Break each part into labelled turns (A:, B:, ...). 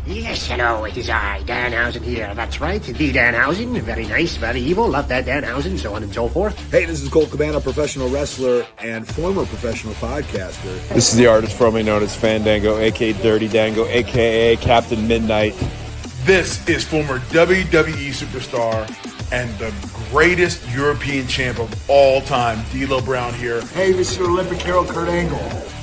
A: Yes, hello, it is I, Danhausen here. That's right, the Danhausen. Very nice, very evil. Love that Danhausen, so on and so forth.
B: Hey, this is Colt Cabana, professional wrestler and former professional podcaster.
C: This is the artist formerly known as Fandango, a.k.a. Dirty Dango, a.k.a. Captain Midnight.
D: This is former WWE superstar and the greatest European champ of all time, D'Lo Brown here.
B: Hey, this is your Olympic hero, Kurt Angle.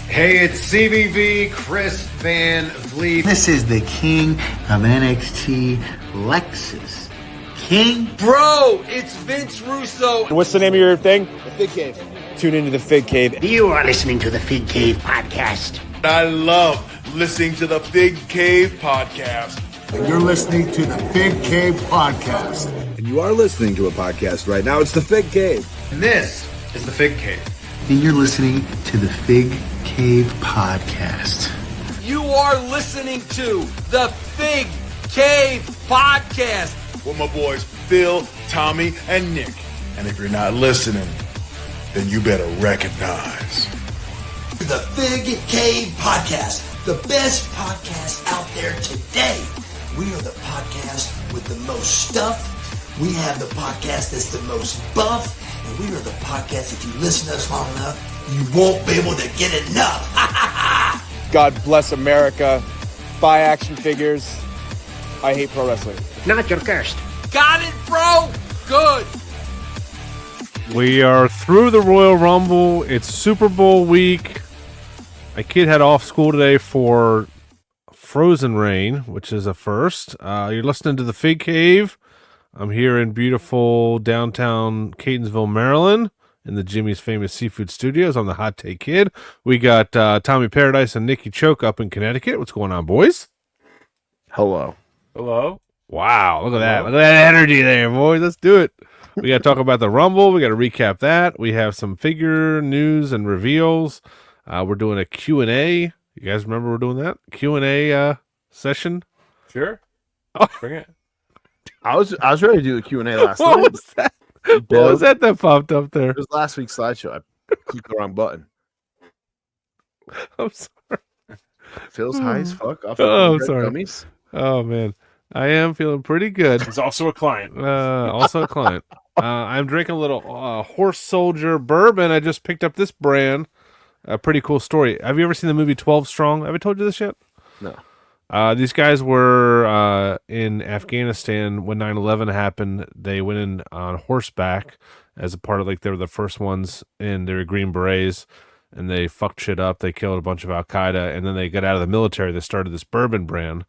E: Hey, it's CVV, Chris Van Vliet.
F: This is the king of NXT, Lexus. King?
G: Bro, it's Vince Russo.
C: What's the name of your thing?
B: The Fig Cave.
C: Tune into the Fig Cave.
A: You are listening to the Fig Cave podcast.
D: I love listening to the Fig Cave podcast.
B: And you're listening to the Fig Cave podcast. And you are listening to a podcast right now. It's the Fig Cave.
E: And this is the Fig Cave.
F: And you're listening to the Fig Cave podcast.
G: You are listening to the Fig Cave podcast.
D: With my boys Phil, Tommy, and Nick. And if you're not listening, then you better recognize.
H: The Fig Cave podcast, the best podcast out there today. We are the podcast with the most stuff. We have the podcast that's the most buff. And we are the podcast, if you listen to us long enough, you won't be able to get enough.
C: God bless America. Buy action figures. I hate pro wrestling.
A: Not your cursed.
G: Got it, bro? Good.
I: We are through the Royal Rumble. It's Super Bowl week. My kid had off school today for Frozen Rain, which is a first. You're listening to the Fig Cave. I'm here in beautiful downtown Catonsville, Maryland, in the Jimmy's Famous Seafood Studios. I'm the Hot Take Kid. We got Tommy Paradise and Nikki Choke up in Connecticut. What's going on, boys?
C: Hello.
I: Hello. Wow, look at that. Look at that energy there, boys. Let's do it. We got to talk about the Rumble. We got to recap that. We have some figure news and reveals. We're doing a Q&A. You guys remember we're doing that? Q&A session?
J: Sure.
I: Oh.
J: Bring it.
C: I was ready to do a Q&A last
I: What
C: night.
I: was that? What was that popped up there?
C: It was last week's slideshow. I clicked the wrong button.
I: I'm sorry.
C: Feels high as fuck. Off
I: Oh, I'm
C: red
I: sorry.
C: gummies.
I: Oh, man. I am feeling pretty good.
J: He's also a client.
I: Also a client. I'm drinking a little Horse Soldier bourbon. I just picked up this brand. A pretty cool story. Have you ever seen the movie 12 Strong? Have I told you this yet?
C: No.
I: These guys were in Afghanistan when 9/11 happened. They went in on horseback as a part of, like, they were the first ones in. They were Green Berets, and they fucked shit up. They killed a bunch of Al-Qaeda, and then they got out of the military. They started this bourbon brand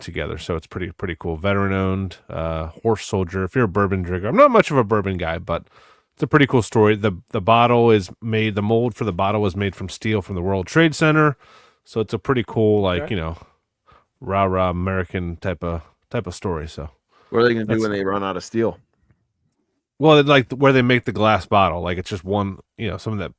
I: together. So it's pretty cool. Veteran-owned Horse Soldier. If you're a bourbon drinker, I'm not much of a bourbon guy, but it's a pretty cool story. The bottle is made, the mold for the bottle was made from steel from the World Trade Center. So it's a pretty cool, like,
J: Okay.
I: rah-rah American type of story. So
C: What are they going to do when they run out of steel?
I: well, like where they make the glass bottle, like it's just one, some of that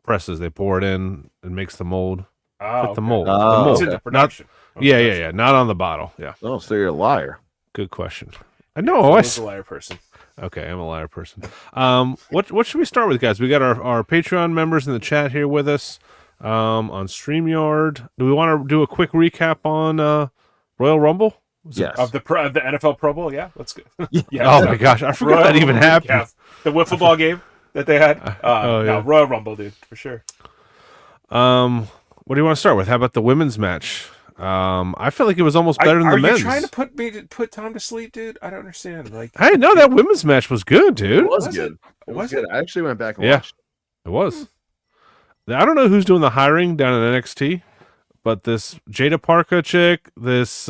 I: presses, they pour it in and makes the mold.
J: Oh,
I: With the mold.
C: Oh,
I: the mold.
J: It's into production.
I: Yeah. Not on the bottle. Yeah.
C: Oh, so you're a liar.
I: Good question. I know.
J: He's a liar person.
I: Okay, I'm a liar person. What should we start with, guys? We got our Patreon members in the chat here with us on StreamYard. Do we want to do a quick recap on Royal Rumble?
C: Yes.
J: Of the NFL Pro Bowl, yeah, let's go.
I: Oh my gosh, I forgot that even happened.
J: Yeah. The wiffle ball game that they had.
I: yeah.
J: No, Royal Rumble, dude, for sure.
I: What do you want to start with? How about the women's match? I feel like it was almost better than the men's.
J: Are you trying to put Tom to sleep, dude? I don't understand. Like,
I: I know that women's match was good, dude.
C: It was good. It was good. I actually went back and watched.
I: It was. I don't know who's doing the hiring down in NXT, but this Jada Parka chick, this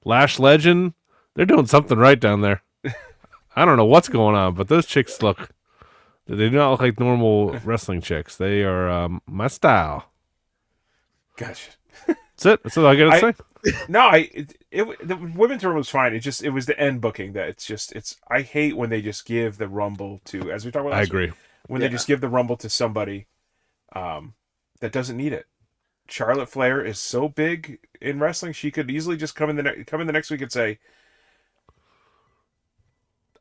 I: Lash Legend, they're doing something right down there. I don't know what's going on, but those chicks they do not look like normal wrestling chicks. They are my style.
J: Gotcha.
I: That's it. That's all I got to say.
J: No, the women's Rumble was fine. It was the end booking that I hate when they just give the Rumble to, as we talked about last
I: I agree.
J: week, when they just give the Rumble to somebody that doesn't need it. Charlotte Flair is so big in wrestling, she could easily just come in the next week and say,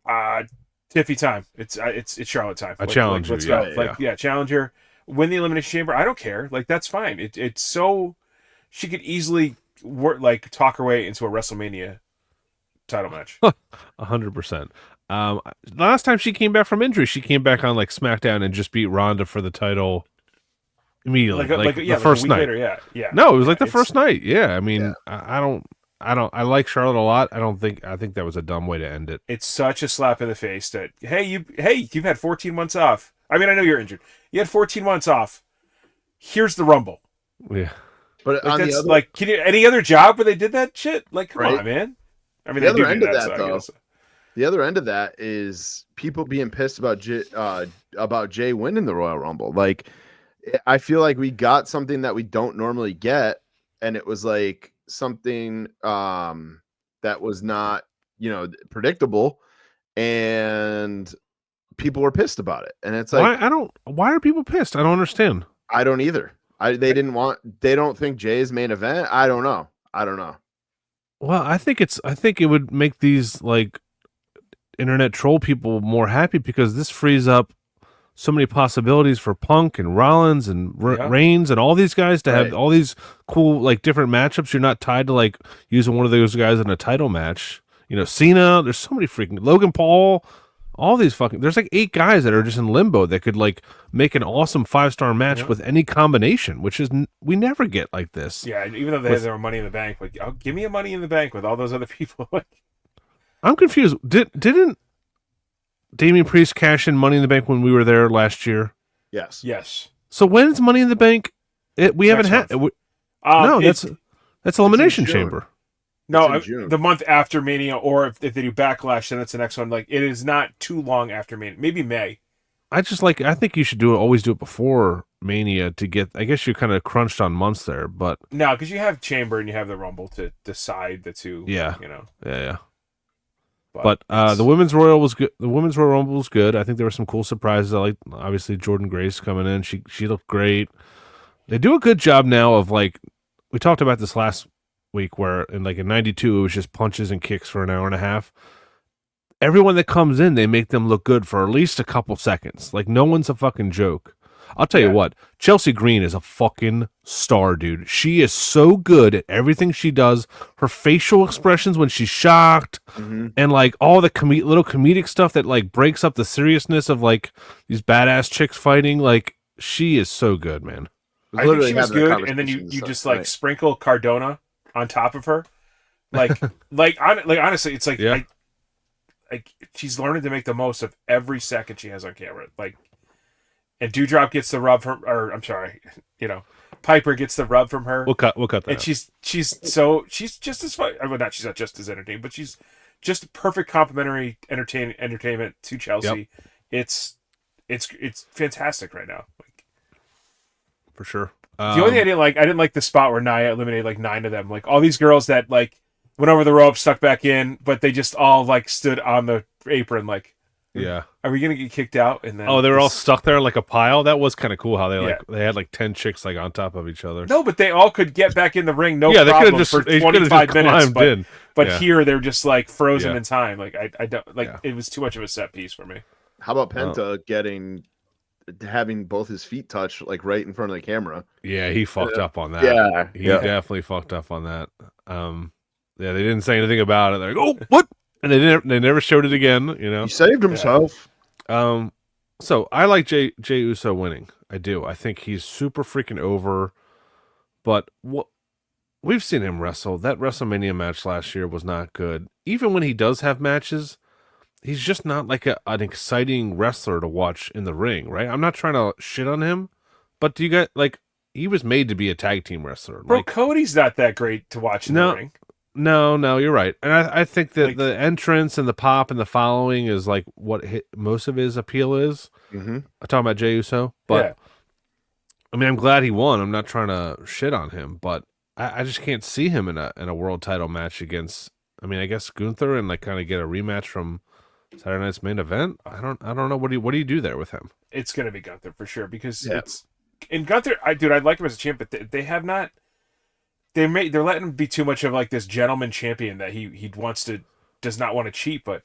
J: Tiffy time. It's Charlotte time.
I: I challenge you.
J: Let's go. Challenge her. Win the Elimination Chamber. I don't care. Like, that's fine. It's so she could easily talk her way into a WrestleMania title match.
I: 100%. Last time she came back from injury, she came back on like SmackDown and just beat Ronda for the title immediately, the first
J: a week
I: night.
J: Later, yeah.
I: No, it was like the first night. Yeah, I mean, I like Charlotte a lot. I think that was a dumb way to end it.
J: It's such a slap in the face that you've had 14 months off. I mean, I know you're injured. You had 14 months off. Here's the Rumble.
I: Yeah,
K: but
J: like,
K: on
J: that's
K: the other,
J: like, can you any other job where they did that shit? Like, come
K: Right.
J: on, man. I mean,
K: the
J: they
K: other end
J: do
K: of
J: that,
K: that,
J: so I
K: though.
J: guess.
K: The other end of that is people being pissed about Jay winning the Royal Rumble. Like, I feel like we got something that we don't normally get, and it was like something that was not, predictable, and people were pissed about it. And it's like,
I: why are people pissed? I don't understand.
K: I don't either. They don't think Jay's main event. I don't know.
I: Well, I think it would make these like internet troll people more happy because this frees up so many possibilities for Punk and Rollins and Reigns and all these guys to have all these cool like different matchups. You're not tied to like using one of those guys in a title match. Cena. There's so many freaking Logan Paul. All these there's like 8 guys that are just in limbo that could like make an awesome 5-star match with any combination, which is we never get like this.
J: Yeah, even though they have their Money in the Bank, like, give me a Money in the Bank with all those other people.
I: I'm confused. Didn't Damian Priest cash in Money in the Bank when we were there last year?
K: Yes.
I: So when's Money in the Bank? We haven't had. No, that's Elimination Chamber.
J: No, the month after Mania, or if they do Backlash, then that's the next one. Like, it is not too long after Mania. Maybe May. I
I: think you should always do it before Mania to get. I guess you're kind of crunched on months there, but
J: no, because you have Chamber and you have the Rumble to decide the two.
I: Yeah,
J: Yeah.
I: But the Women's Royal was good. The Women's Royal Rumble was good. I think there were some cool surprises. I like obviously Jordan Grace coming in. She looked great. They do a good job now of like we talked about this last week where in 92 it was just punches and kicks for an hour and a half. Everyone that comes in, they make them look good for at least a couple seconds. Like no one's a fucking joke. I'll tell you what, Chelsea Green is a fucking star, dude. She is so good at everything she does. Her facial expressions when she's shocked, and like all the little comedic stuff that like breaks up the seriousness of like these badass chicks fighting. Like she is so good, man.
J: I think she was good, and then you just like sprinkle Cardona on top of her, honestly, it's like she's learning to make the most of every second she has on camera. Like, and Doudrop gets the rub from, or I'm sorry, Piper gets the rub from her.
I: We'll cut that.
J: And she's just as fun. Well, she's not just as entertaining, but she's just a perfect complementary entertainment to Chelsea. Yep. It's fantastic right now. Like,
I: for sure.
J: The only thing I didn't like the spot where Nia eliminated like 9 of them. Like all these girls that like went over the rope, stuck back in, but they just all like stood on the apron. Like, are we gonna get kicked out? And then
I: they were all stuck there like a pile. That was kind of cool how they had like 10 chicks like on top of each other.
J: No, but they all could get back in the ring. No problem for 25 minutes. But here they're just like frozen in time. Like I don't like it was too much of a set piece for me.
K: How about Penta having both his feet touch like right in front of the camera?
I: Yeah, he fucked up on that. He definitely fucked up on that. They didn't say anything about it. They're like, oh, what? And they never showed it again.
K: He saved himself.
I: So I like Jey Uso winning. I do. I think he's super freaking over. But we've seen him wrestle. That WrestleMania match last year was not good. Even when he does have matches, he's just not like an exciting wrestler to watch in the ring, right? I'm not trying to shit on him, but do you get like he was made to be a tag team wrestler?
J: Bro, like, Cody's not that great to watch in the ring.
I: No, you're right, and I think that the entrance and the pop and the following is like what most of his appeal is. I'm talking about Jey Uso, but I mean, I'm glad he won. I'm not trying to shit on him, but I just can't see him in a world title match against. I mean, I guess Gunther and like kind of get a rematch from Saturday Night's Main Event. I don't know. What do you do there with him?
J: It's gonna be Gunther for sure because it's in Gunther. I like him as a champ, but they have not. They're letting him be too much of like this gentleman champion that he does not want to cheat, but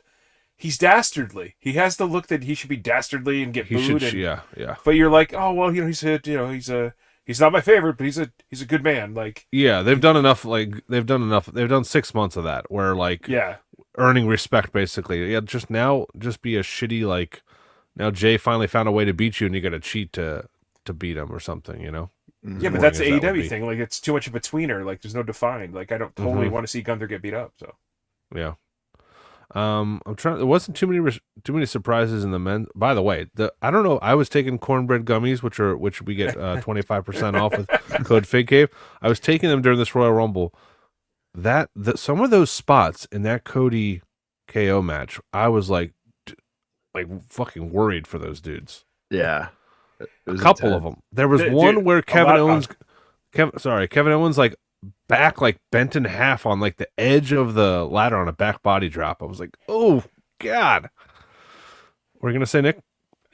J: he's dastardly. He has the look that he should be dastardly and get booed. Yeah. But you're like, oh well, he's a he's not my favorite, but he's a good man. Like,
I: Yeah, they've done enough. They've done 6 months of that, where
J: yeah,
I: earning respect basically. Yeah, just be a shitty now Jay finally found a way to beat you, and you got to cheat to beat him or something.
J: yeah, but that's the AEW thing. Like, it's too much of a tweener. Like, there's no defined. Like, I don't totally want to see Gunther get beat up. So
I: yeah. I'm trying. There wasn't too many surprises in the men. By the way, I don't know. I was taking cornbread gummies, which we get 25% off with code FigCave. I was taking them during this Royal Rumble. Some of those spots in that Cody KO match, I was like fucking worried for those dudes.
K: Yeah,
I: a couple of them. There was one where Kevin Owens back bent in half on the edge of the ladder on a back body drop. I was like, oh god. What are you gonna say, Nick?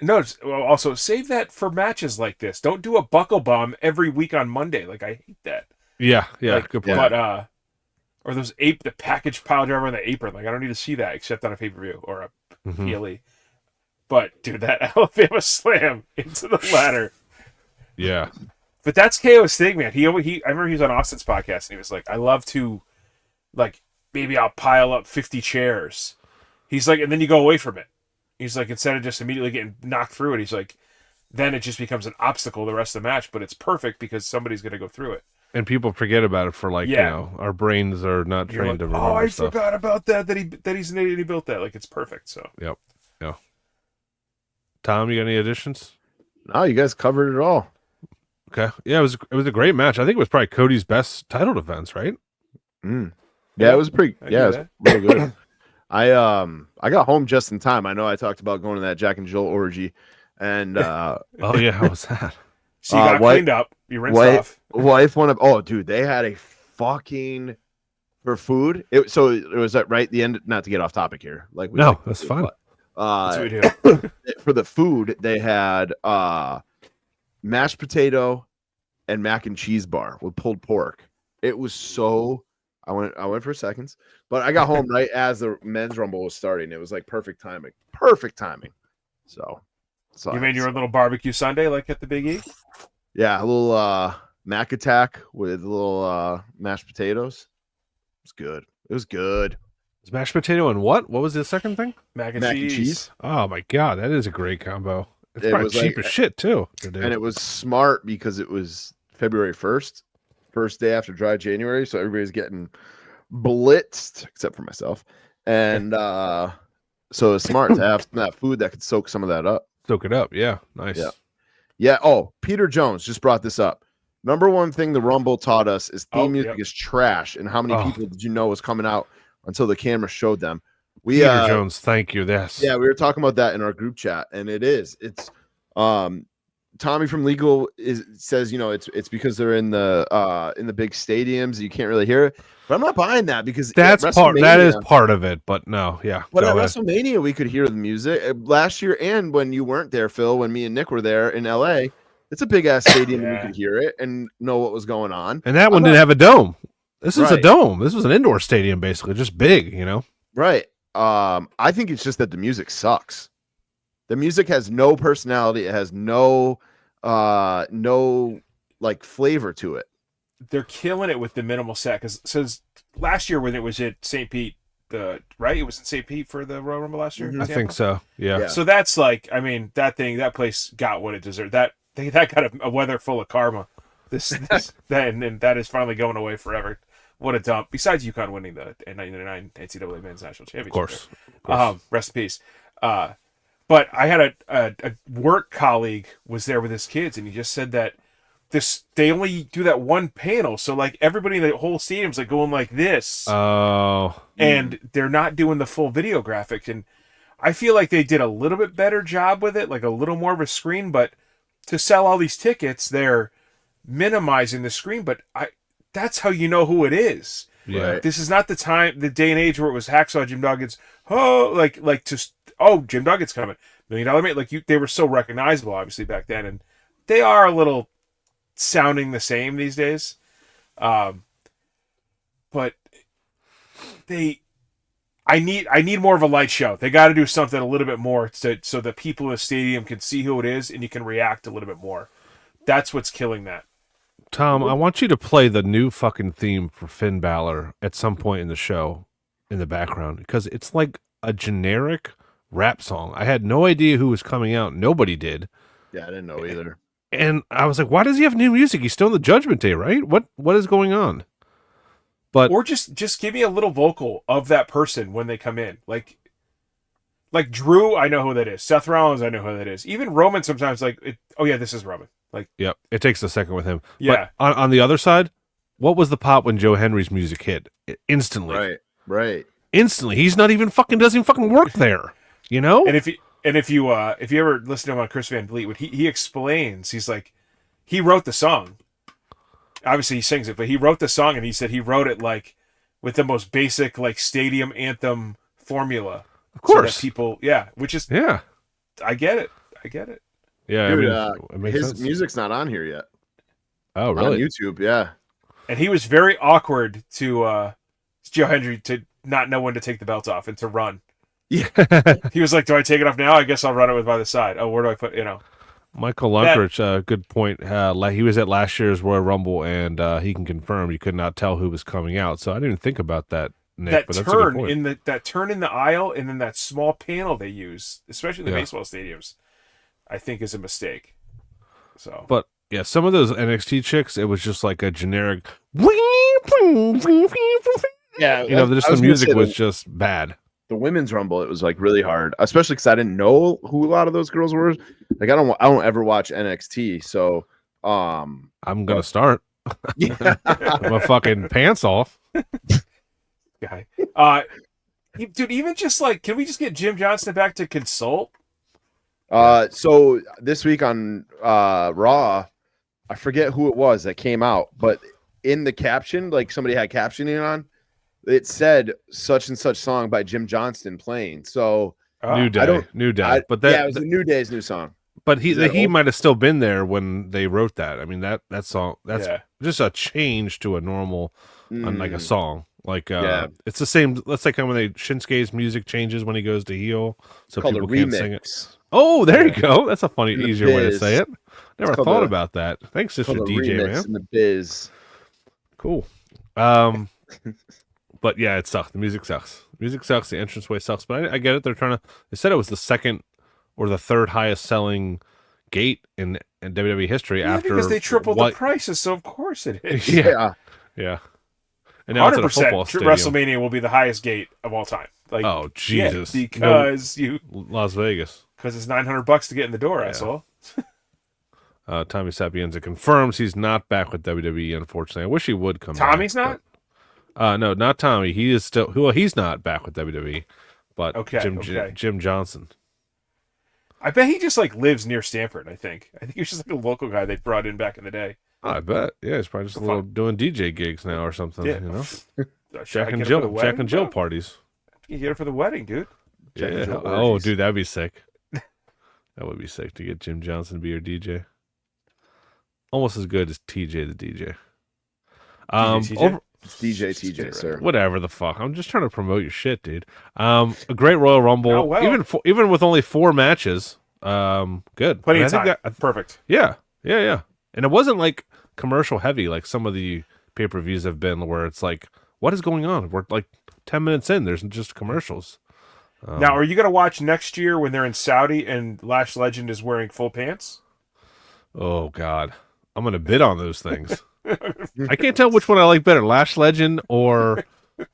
J: no. Also, save that for matches like this. Don't do a buckle bomb every week on Monday. Like, I hate that.
I: Yeah, good point.
J: But or those the package pile driver on the apron. Like, I don't need to see that except on a pay-per-view or a PLE. But dude, that Alabama slam into the ladder.
I: Yeah.
J: But that's KO's thing, man. I remember he was on Austin's podcast and he was like, I love to, maybe I'll pile up 50 chairs. He's like, and then you go away from it. He's like, instead of just immediately getting knocked through it, he's like, then it just becomes an obstacle the rest of the match, but it's perfect because somebody's going to go through it.
I: And people forget about it for our brains are not trained to remember
J: I
I: stuff.
J: forgot about that he's an idiot, he built that. Like, it's perfect, so.
I: Yep. Yeah. Tom, you got any additions?
K: No, you guys covered it all.
I: Okay. Yeah, it was a great match. I think it was probably Cody's best title defense, right?
K: Yeah, it was pretty. Yeah, it was real good. I got home just in time. I know I talked about going to that Jack and Jill orgy, and
I: oh yeah, how was that?
J: So you got cleaned up. You rinsed off.
K: Wife went up. Oh, dude, they had a fucking for food. It was at right the end. Not to get off topic here.
I: That's fine.
J: That's what we do.
K: For the food, they had mashed potato and mac and cheese bar with pulled pork. It was so. I went for seconds, but I got home right as the men's rumble was starting. It was perfect timing. Perfect timing. So
J: you made your own little barbecue Sunday like at the Big E?
K: Yeah, a little mac attack with a little mashed potatoes. It was good. It was good.
I: Was mashed potato and what? What was the second thing?
J: Mac and cheese.
I: Oh my god, that is a great combo. It's
K: It
I: probably
K: was
I: cheap as shit too.
K: And it was smart because it was February 1st, first day after dry January, so everybody's getting blitzed except for myself. And so it's smart to have that food that could soak some of that up.
I: Soak it up, yeah. Nice.
K: Yeah. Oh, Peter Jones just brought this up. Number one thing the Rumble taught us is theme music is trash. And how many people did you know was coming out until the camera showed them?
I: Peter Jones, thank you. Yeah,
K: we were talking about that in our group chat, and it's Tommy from Legal says it's because they're in the big stadiums, you can't really hear it. But I'm not buying that because
I: that is part of it. But no, yeah.
K: But at WrestleMania we could hear the music last year, and when you weren't there, Phil, when me and Nick were there in LA, it's a big ass stadium, and we could hear it and know what was going on.
I: And that one didn't have a dome. This is a dome. This was an indoor stadium, basically, just big,
K: Right. I think it's just that the music sucks. The music has no personality. It has no flavor to it.
J: They're killing it with the minimal set because last year when it was at St. Pete, right? It was in St. Pete for the Royal Rumble last year.
I: I think so. Yeah.
J: So that's that place got what it deserved. That got a weather full of karma. And that is finally going away forever. What a dump. Besides UConn winning the 1999 NCAA Men's National Championship.
I: Of course.
J: Rest in peace. But I had a work colleague was there with his kids, and he just said that they only do that one panel, so everybody in the whole stadium's going like this.
I: Oh.
J: And they're not doing the full video graphics, and I feel like they did a little bit better job with it, a little more of a screen, but to sell all these tickets, they're minimizing the screen, but that's how you know who it is.
I: Yeah.
J: This is not the day and age where it was Hacksaw Jim Duggan's, Jim Duggan's coming. $1 Million Man, they were so recognizable, obviously, back then, and they are a little sounding the same these days. But I need more of a light show. They got to do something a little bit more so that people in the stadium can see who it is and you can react a little bit more. That's what's killing that.
I: Tom, I want you to play the new fucking theme for Finn Balor at some point in the show in the background because it's like a generic rap song. I had no idea who was coming out. Nobody did.
K: Yeah, I didn't know either.
I: And I was like, why does he have new music? He's still in the Judgment Day, right? What is going on? But
J: or just give me a little vocal of that person when they come in. Like Drew, I know who that is. Seth Rollins, I know who that is. Even Roman sometimes oh yeah, this is Roman. Like,
I: yep, it takes a second with him.
J: Yeah.
I: But on the other side, what was the pop when Joe Henry's music hit? Instantly.
K: Right.
I: Instantly. He's not even doesn't even work there. You know?
J: And if you ever listen to him on Chris Van Vliet, when he explains, he's like, he wrote the song. Obviously he sings it, but he wrote the song and he said he wrote it like with the most basic like stadium anthem formula.
I: Of course.
J: So that people, which is I get it.
I: Yeah,
K: dude,
I: it makes
K: his
I: sense.
K: music's not on here yet.
I: Oh, really?
K: On YouTube, yeah.
J: And he was very awkward to Joe Hendry to not know when to take the belt off and to run.
I: Yeah.
J: He was like, do I take it off now? I guess I'll run it with by the side. Oh, where do I put,
I: Michael Lunkrich, good point. He was at last year's Royal Rumble, and he can confirm you could not tell who was coming out. So I didn't even think about that, Nick.
J: That turn in the aisle and then that small panel they use, especially in the baseball stadiums, I think is a mistake. So,
I: but yeah, some of those NXT chicks, it was just like a generic.
K: Yeah,
I: the music was just bad.
K: The women's rumble, it was like really hard, especially because I didn't know who a lot of those girls were. Like I don't ever watch NXT, so
I: I'm gonna start.
K: Yeah,
I: my fucking pants off.
J: Guy, dude, even just like, can we just get Jim Johnston back to consult?
K: So this week on Raw, I forget who it was that came out, but in the caption, like somebody had captioning on, it said such and such song by Jim Johnston playing. So
I: New Day. But that,
K: it was the New Day's new song.
I: But he might have still been there when they wrote that. I mean that song, that's just a change to a normal on like a song. Like it's the same. Let's like when Shinsuke's music changes when he goes to heel, so people can't sing it. Oh, there you go. That's a funny, easier way to say it. Never thought about that. Thanks, Sister DJ, man.
K: In the biz.
I: Cool. But yeah, it sucks. The music sucks. The entranceway sucks. But I get it. They said it was the second or the third highest selling gate in WWE history after
J: because they tripled the prices, so of course it is.
I: Yeah. And now
J: 100%
I: it's at a football stadium.
J: WrestleMania will be the highest gate of all time. Like,
I: oh Jesus!
J: Because
I: Las Vegas.
J: Because it's $900 to get in the door, asshole.
I: Tommy Sapienza confirms he's not back with WWE. Unfortunately, I wish he would come.
J: Tommy's
I: back,
J: not.
I: No, not Tommy. He is still. Well, he's not back with WWE, but
J: Okay.
I: Jim Johnson.
J: I bet he just like lives near Stanford. I think he was just like a local guy they brought in back in the day.
I: I bet. Yeah, he's probably just doing DJ gigs now or something.
J: Yeah.
I: You know,
J: Jack and
I: Jill parties.
J: You get it for the wedding, dude.
I: Yeah. Oh, dude, that'd be sick. That would be sick to get Jim Johnson to be your DJ. Almost as good as TJ the DJ.
K: It's DJ TJ, sir.
I: Whatever the fuck. I'm just trying to promote your shit, dude. A great Royal Rumble. Oh, well. Even with only 4 matches. Good.
J: Plenty of time. Perfect.
I: Yeah. And it wasn't like commercial heavy like some of the pay-per-views have been where it's like, what is going on? We're like 10 minutes in. There's just commercials.
J: Now, are you going to watch next year when they're in Saudi and Lash Legend is wearing full pants?
I: Oh, God. I'm going to bid on those things. I can't tell which one I like better, Lash Legend or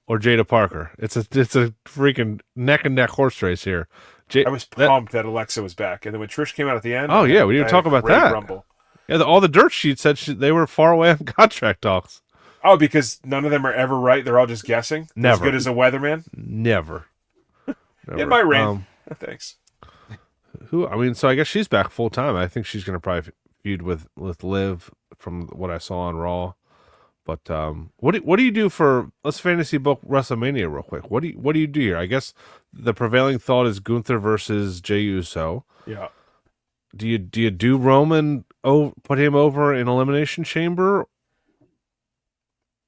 I: Jada Parker. It's a freaking neck and neck horse race here.
J: I was pumped that Alexa was back, and then when Trish came out at the end,
I: we didn't talk about that.
J: Rumble.
I: Yeah, all the dirt sheets said they were far away on contract talks.
J: Oh, because none of them are ever right. They're all just guessing.
I: Never.
J: As good as a weatherman.
I: Never.
J: In my reign. Thanks.
I: So I guess she's back full time. I think she's going to probably feud with Liv from what I saw on Raw. But what do you do for? Let's fantasy book WrestleMania real quick. What do you do here? I guess the prevailing thought is Gunther versus Jey Uso.
J: Yeah.
I: Do you do Roman? Put him over in Elimination Chamber.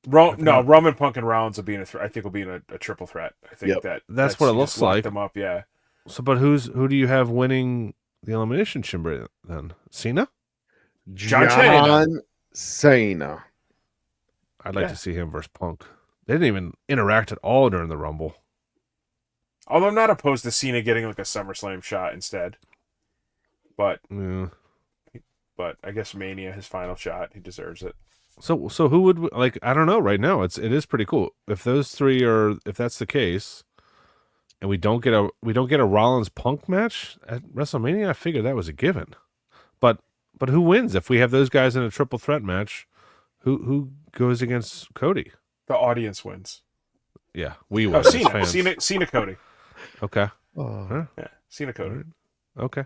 J: Roman, Punk, and Rollins will be in I think will be in a triple threat. I think
I: that's what it looks like.
J: Them up, yeah.
I: So, but who do you have winning the Elimination Chamber then? Cena?
J: John
K: Cena.
I: I'd like to see him versus Punk. They didn't even interact at all during the Rumble.
J: Although I'm not opposed to Cena getting like a SummerSlam shot instead. But I guess Mania, his final shot, he deserves it.
I: So who would like? I don't know. Right now, it is pretty cool. If those three are, if that's the case, and we don't get a Rollins Punk match at WrestleMania, I figured that was a given. But who wins if we have those guys in a triple threat match? Who goes against Cody?
J: The audience wins.
I: Yeah, we win.
J: Oh, Cena Cody.
I: Okay.
J: Yeah, Cena Cody.
I: Okay.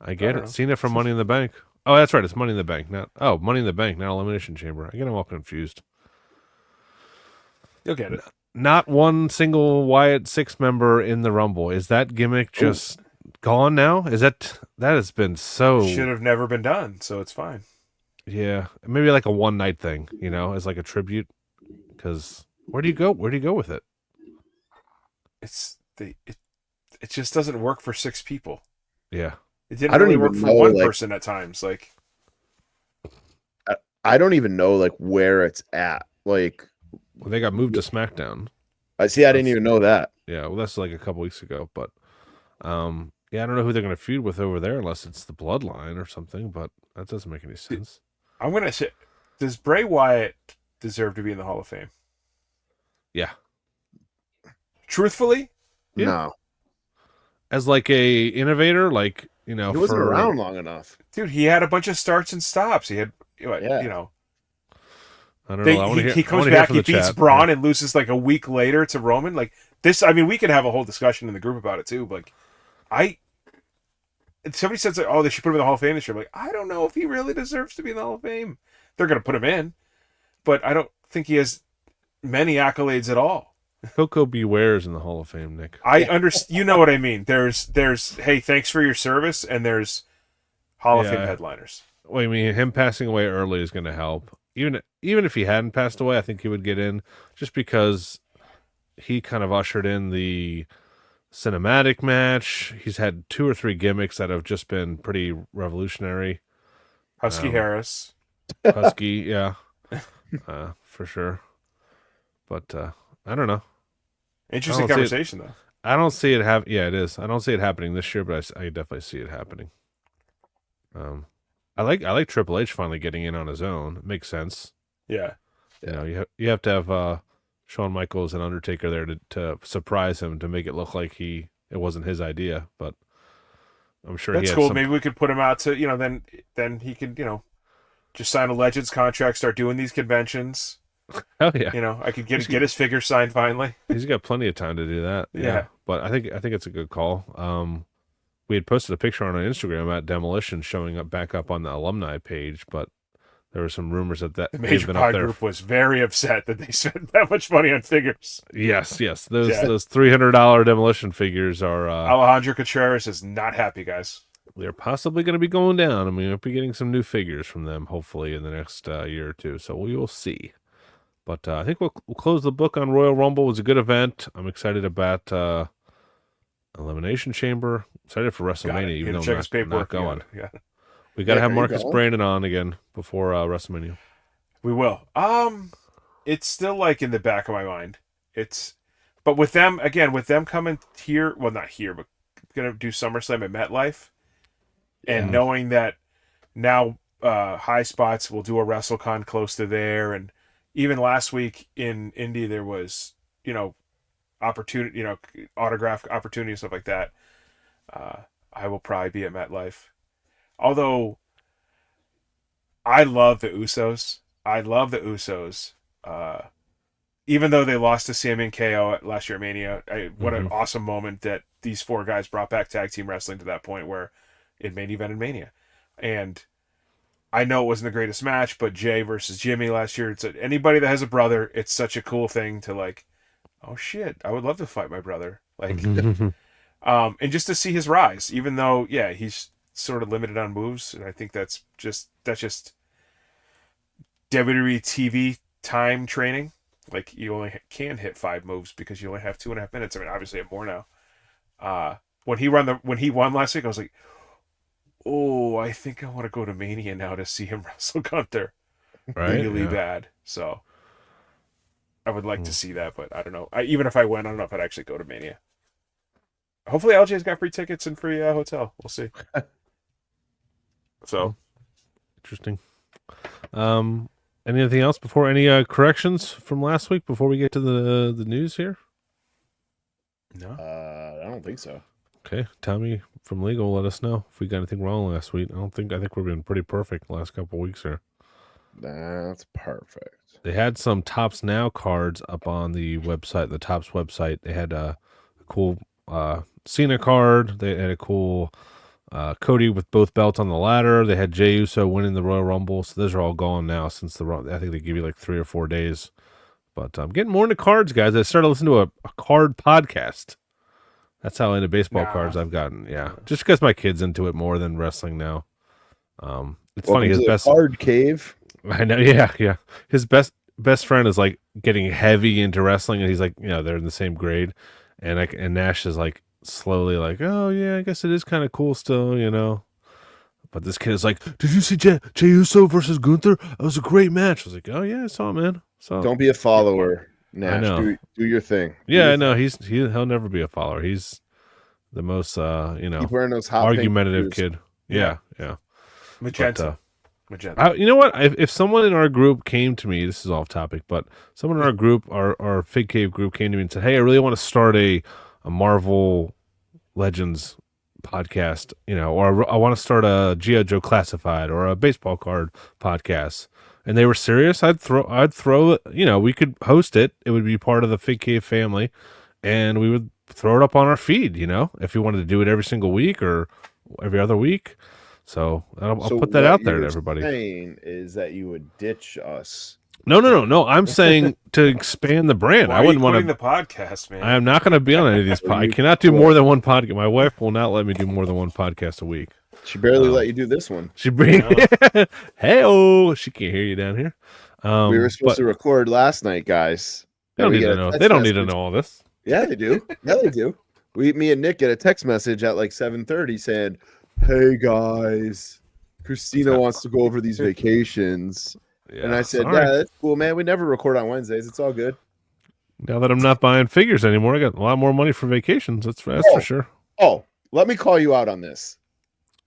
I: I get it. Cena from Money in the Bank. Oh, that's right. It's Money in the Bank. Money in the Bank, not Elimination Chamber. I get them all confused.
J: You'll get it.
I: Not one single Wyatt Six member in the Rumble. Is that gimmick just gone now? Is that has been so?
J: Should have never been done. So it's fine.
I: Yeah, maybe like a one night thing. As like a tribute. Because where do you go? Where do you go with it?
J: It just doesn't work for 6 people.
I: Yeah.
J: It didn't really work for one person at times. Like,
K: I don't even know like where it's at. Like,
I: well, they got moved to SmackDown.
K: I didn't even know that.
I: Yeah, well, that's like a couple weeks ago. But, yeah, I don't know who they're going to feud with over there unless it's the Bloodline or something. But that doesn't make any sense.
J: I'm gonna say, does Bray Wyatt deserve to be in the Hall of Fame?
I: Yeah.
J: Truthfully,
I: yeah.
K: No.
I: As like a innovator, like.
K: He wasn't around long enough.
J: Dude, he had a bunch of starts and stops. He had,
I: I don't know.
J: He comes back, he beats Braun and loses like a week later to Roman. Like this, I mean, we could have a whole discussion in the group about it too. But like, somebody says like, oh, they should put him in the Hall of Fame this year. I'm like, I don't know if he really deserves to be in the Hall of Fame. They're going to put him in, but I don't think he has many accolades at all.
I: Coco Beware's in the Hall of Fame, Nick.
J: I understand. You know what I mean. There's hey, thanks for your service, and there's Hall of Fame headliners.
I: Well, I mean, him passing away early is going to help. Even if he hadn't passed away, I think he would get in just because he kind of ushered in the cinematic match. He's had 2 or 3 gimmicks that have just been pretty revolutionary.
J: Husky Harris.
I: Husky, yeah. For sure. But I don't know.
J: Interesting conversation, though.
I: I don't see it happen. Yeah, it is. I don't see it happening this year, but I definitely see it happening. I like Triple H finally getting in on his own. It makes sense.
J: Yeah.
I: You have to have Shawn Michaels and Undertaker there to surprise him, to make it look like it wasn't his idea. But I'm sure
J: that's cool. Maybe we could put him out to then he could just sign a Legends contract, start doing these conventions.
I: Oh yeah.
J: I could get his figure signed finally.
I: He's got plenty of time to do that.
J: Yeah.
I: But I think it's a good call. We had posted a picture on our Instagram at Demolition showing back up on the alumni page, but there were some rumors that the
J: Major Pod Group was very upset that they spent that much money on figures.
I: Yes. Those $300 Demolition figures are.
J: Alejandro Contreras is not happy, guys.
I: They're possibly going to be going down. I mean, we'll be getting some new figures from them, hopefully, in the next year or two. So we will see. But I think we'll close the book on Royal Rumble. It was a good event. I'm excited about Elimination Chamber. Excited for WrestleMania, even though I'm not going. We got to have Marcus Brandon on again before WrestleMania.
J: We will. It's still like in the back of my mind. But with them coming here, well, not here, but going to do SummerSlam at MetLife, and knowing that now High Spots will do a WrestleCon close to there, and even last week in Indy there was opportunity, autograph opportunity and stuff like that. I will probably be at MetLife. Although I love the Usos. Even though they lost to Sami and KO at last year at Mania, what an awesome moment that these 4 guys brought back tag team wrestling to that point where it main evented Mania. And I know it wasn't the greatest match, but Jay versus Jimmy last year, anybody that has a brother, it's such a cool thing to like, oh shit, I would love to fight my brother. Like, and just to see his rise, even though, he's sort of limited on moves. And I think that's just WWE TV time training. Like, you only can hit 5 moves because you only have 2.5 minutes. I mean, obviously I have more now. When he won last week, I was like, Oh, I think I want to go to Mania now to see him wrestle Gunther.
I: Right?
J: Really
I: Yeah.
J: bad. So I would like to see that, but I don't know. Even if I went, I don't know if I'd actually go to Mania. Hopefully, LJ's got free tickets and free hotel. We'll see. So
I: Interesting. Anything else before any corrections from last week before we get to the news here?
J: no.
K: I don't think so.
I: Okay, Tommy from Legal, let us know if we got anything wrong last week. I think we've been pretty perfect the last couple of weeks here.
K: That's perfect.
I: They had some Tops Now cards up on the website, the Tops website. They had a cool Cena card. They had a cool Cody with both belts on the ladder. They had Jey Uso winning the Royal Rumble. So those are all gone now since I think they give you like 3 or 4 days. But I'm getting more into cards, guys. I started listening to a card podcast. That's how into baseball cards I've gotten. Yeah, just because my kid's into it more than wrestling now. It's funny. His best
K: card cave.
I: I know. Yeah. His best friend is like getting heavy into wrestling, and he's like, they're in the same grade, and Nash is like slowly like, oh yeah, I guess it is kind of cool still. But this kid is like, did you see Jey Uso versus Gunther? That was a great match. I was like, oh yeah, I saw it, man. So
K: Don't be a follower, Nash.
I: I know.
K: Do your thing.
I: Yeah, I know. He'll never be a follower. He's the most
K: Keep wearing those hot
I: argumentative
K: pink
I: kid. Yeah.
J: Magenta.
I: You know what? If someone in our group came to me, this is off topic, but someone in our group, our Fig Cave group, came to me and said, "Hey, I really want to start a Marvel Legends podcast, or I want to start a G.I. Joe Classified or a baseball card podcast," and they were serious, I'd throw it. We could host it. It would be part of the Fig Cave family, and we would throw it up on our feed. If you wanted to do it every single week or every other week. So I'll put that out there to everybody.
K: Saying is that you would ditch us.
I: No. I'm saying to expand the brand.
J: Why
I: I wouldn't want
J: to
I: to
J: the podcast, man.
I: I am not going to be on any of these. I cannot do more than one podcast. My wife will not let me do more than one podcast a week.
K: She barely let you do this one.
I: She bring. Hey, she can't hear you down here.
K: We were supposed to record last night, guys.
I: They don't need to know. They don't need to know all this.
K: Yeah, they do. Yeah, they do. Me and Nick get a text message at like 7:30 saying, "Hey guys, Christina wants to go over these vacations." Yeah, and I said,
I: sorry.
K: "Yeah, that's cool, man. We never record on Wednesdays. It's all good."
I: Now that I'm not buying figures anymore, I got a lot more money for vacations. That's for sure.
K: Oh, let me call you out on this.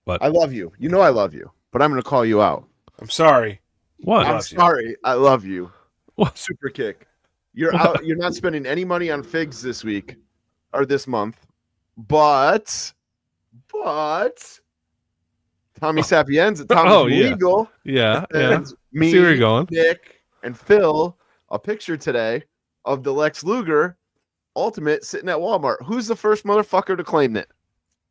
I: But
K: I love you. You know I love you, but I'm going to call you out.
J: I'm sorry.
I: What?
K: I'm sorry. I love you.
I: What?
K: Super kick. You're out. You're not spending any money on figs this week or this month, but Tommy Sapienza, Tommy Legal.
I: Yeah.
K: Me,
I: see where you're going.
K: Nick, and Phil, a picture today of the Lex Luger Ultimate sitting at Walmart. Who's the first motherfucker to claim it?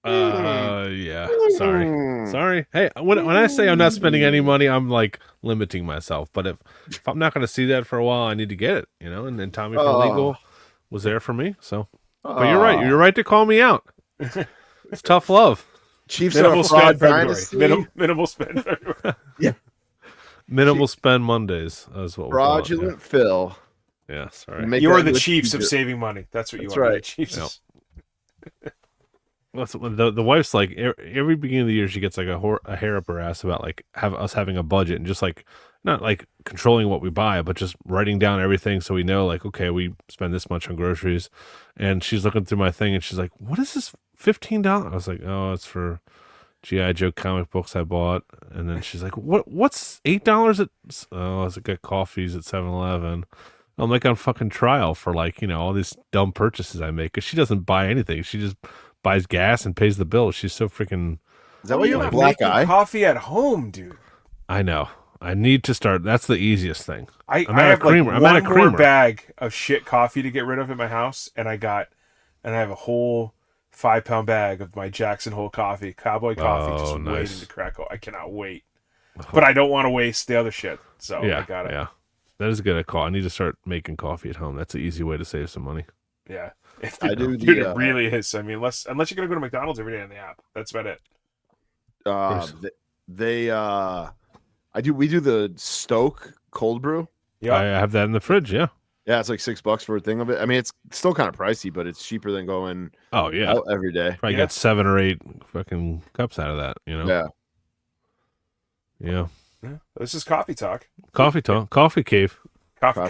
I: Yeah. Sorry. Hey, when I say I'm not spending any money, I'm like limiting myself. But if I'm not going to see that for a while, I need to get it, And then Tommy from Legal was there for me. So, but you're right. You're right to call me out. It's tough love.
K: Chiefs
J: minimal spend
K: February.
J: Minimal spend February.
K: Yeah.
I: Minimal spend Mondays is what we're
K: fraudulent Phil.
I: Yeah, sorry.
J: You are the Chiefs of saving money. That's what you are.
K: Right.
J: The Chiefs.
I: Yep. The wife's like every beginning of the year she gets like a hair up her ass about like us having a budget and just like not like controlling what we buy, but just writing down everything so we know like, okay, we spend this much on groceries. And she's looking through my thing and she's like, what is this $15? I was like, oh, it's for G.I. Joe comic books I bought. And then she's like, what's $8 at? Oh, I was like, got coffees at 7-Eleven. I'm like on fucking trial for like, all these dumb purchases I make because she doesn't buy anything. She just buys gas and pays the bill. She's so freaking.
K: Is that why you have a
J: not
K: black
J: making
K: eye?
J: coffee at home, dude.
I: I know. I need to start. That's the easiest thing.
J: I
I: at
J: have
I: a creamer.
J: like
I: I'm at a
J: one more
I: creamer.
J: bag of shit coffee to get rid of in my house, and I have a whole 5-pound bag of my Jackson Hole coffee, Cowboy coffee, just waiting to crack. I cannot wait, but I don't want to waste the other shit. So
I: yeah,
J: I got it.
I: Yeah, that is a good call. I need to start making coffee at home. That's an easy way to save some money.
J: Yeah,
K: I do.
J: Dude, it really is. I mean, unless you're gonna go to McDonald's every day on the app, that's about it.
K: We do the Stoke cold brew.
J: Yeah,
I: I have that in the fridge. Yeah.
K: Yeah, it's like $6 for a thing of it. I mean, it's still kind of pricey, but it's cheaper than going
I: Oh yeah,
K: out every day.
I: probably get 7 or 8 fucking cups out of that.
K: Yeah.
I: Yeah.
J: Yeah. This is coffee talk.
I: Coffee talk. Coffee cave.
J: Coffee.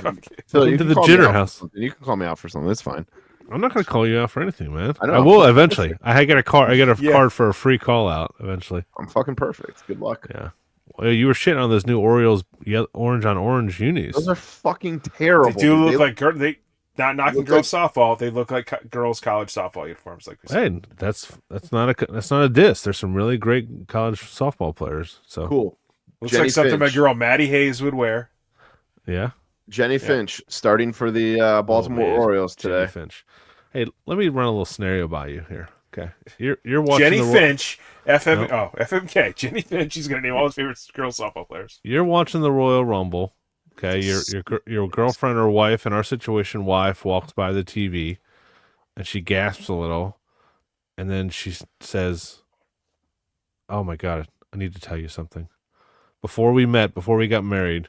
K: Phil,
I: Welcome
K: you
I: to
K: can
I: the
K: call me
I: Jitter
K: out
I: House.
K: for something. You can call me out for something. It's fine.
I: I'm not going to call you out for anything, man.
K: I know.
I: I will eventually. I get a card. I get a card for a free call out eventually.
K: I'm fucking perfect. Good luck.
I: Yeah. Well, you were shitting on those new Orioles orange on orange unis.
K: Those are fucking terrible.
J: They do
K: dude.
J: look like they not knocking
K: look
J: girls softball. They look like girls college softball uniforms. Like we said.
I: Hey, that's not a diss. There's some really great college softball players. So
K: Cool.
J: Looks
K: Jenny
J: like something my
K: Finch.
J: girl Maddie Hayes would wear.
I: Yeah.
K: Jenny Finch starting for the Baltimore
I: man.
K: Orioles
I: Jenny
K: today.
I: Finch. Hey, let me run a little scenario by you here. Okay, you're watching
J: Jenny Finch, FMK. Jenny Finch. She's gonna name all his favorite girls softball players.
I: You're watching the Royal Rumble. Okay, your girlfriend or wife, in our situation, wife, walks by the TV, and she gasps a little, and then she says, "Oh my God, I need to tell you something. Before we got married,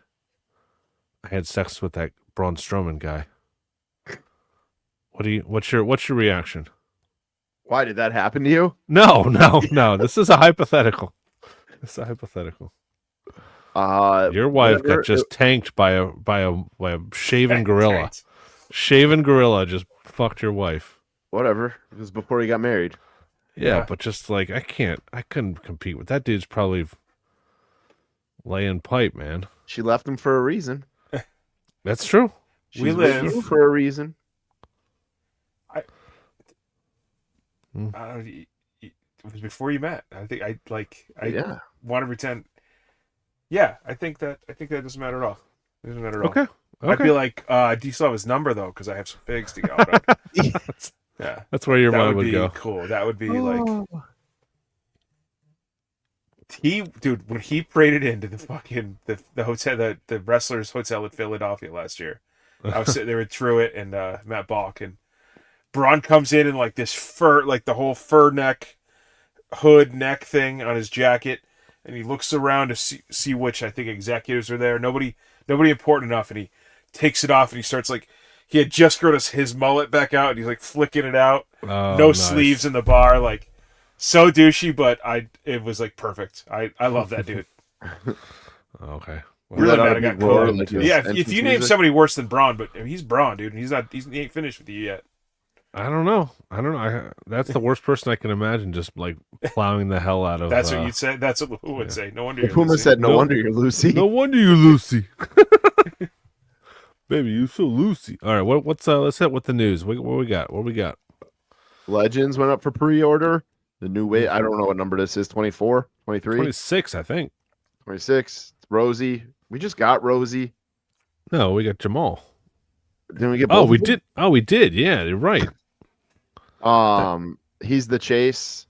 I: I had sex with that Braun Strowman guy." What's your reaction?
K: Why did that happen to you?
I: No. This is a hypothetical. Your wife got just tanked by a shaven gorilla.
J: Tanked.
I: Shaven gorilla just fucked your wife.
K: Whatever. It was before he got married.
I: Yeah, but just like I couldn't compete with that dude's probably laying pipe, man.
K: She left him for a reason.
I: That's true.
K: She's
J: We
K: with
J: live
K: you for a reason.
J: It was before you met. I think I
K: Yeah.
J: want to pretend. Yeah, I think that doesn't matter at all. It doesn't matter at all.
I: Okay.
J: I'd be like, do you still have his number though? Because I have some figs to go. Yeah,
I: That's where your
J: that
I: mind
J: would
I: would
J: be
I: go.
J: cool. That would be like when he paraded into the fucking the hotel, the wrestlers' hotel in Philadelphia last year. I was sitting there with Truitt and Matt Balk, and Braun comes in like this fur, like the whole fur hood neck thing on his jacket, and he looks around to see which I think executives are there. Nobody important enough, and he takes it off and he starts like he had just grown his mullet back out, and he's like flicking it out,
I: Oh,
J: no
I: nice.
J: sleeves in the bar, like so douchey, but it was like perfect. I love that dude.
I: Okay.
J: Really
K: That
J: mad
K: ought
J: I
K: to
J: got
K: be roaring
J: called.
K: like his
J: Yeah, if
K: entrance
J: you name
K: music.
J: somebody worse than Braun, but he's Braun, dude, and he ain't finished with you yet.
I: I don't know. That's the worst person I can imagine, just like plowing the hell out of.
J: That's what you'd say. That's what who would say. No wonder
K: The
J: you're
K: Puma
J: Lucy.
K: said, "No wonder you're Lucy."
I: No wonder you Lucy. Baby, you so Lucy. All right, what's let's hit with the news. What we got? What we got?
K: Legends went up for pre-order. The new weight, I don't know what number this is, 24, 23,
I: 26, I think.
K: 26. It's Rosie. We just got Rosie.
I: No, we got Jamal.
K: Didn't we get
I: Oh,
K: both
I: we
K: of them?
I: did. Oh, we did. Yeah, you're right.
K: He's the Chase.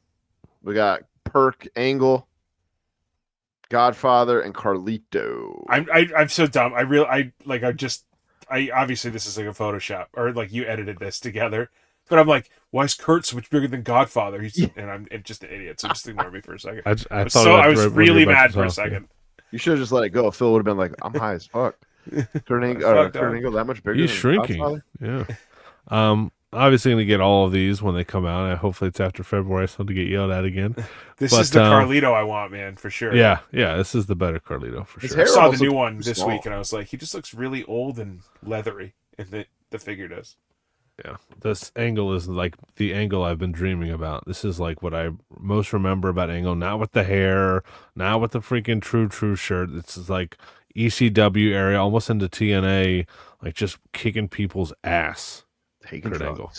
K: We got Perk, Angle, Godfather, and Carlito.
J: I'm so dumb. I obviously this is like a Photoshop or like you edited this together. But I'm like, why is Kurt so much bigger than Godfather? And I'm just an idiot. So just ignore me for a second.
I: I
J: I was really mad for a second.
K: You should have just let it go. Phil would have been like, "I'm high as fuck." Kurt Angle that much bigger.
I: He's
K: than
I: shrinking.
K: Godfather?
I: Yeah. Obviously going to get all of these when they come out. Hopefully it's after February, so to get yelled at again.
J: This is the Carlito I want, man, for sure.
I: Yeah. This is the better Carlito for sure.
J: I saw the new one this week, and I was like, he just looks really old and leathery, and the figure does.
I: Yeah, this Angle is like the Angle I've been dreaming about. This is like what I most remember about Angle. Not with the hair, not with the freaking true shirt. It's like ECW area, almost into TNA, like just kicking people's ass.
K: Taking
I: Kurt
K: drugs.
I: Angle.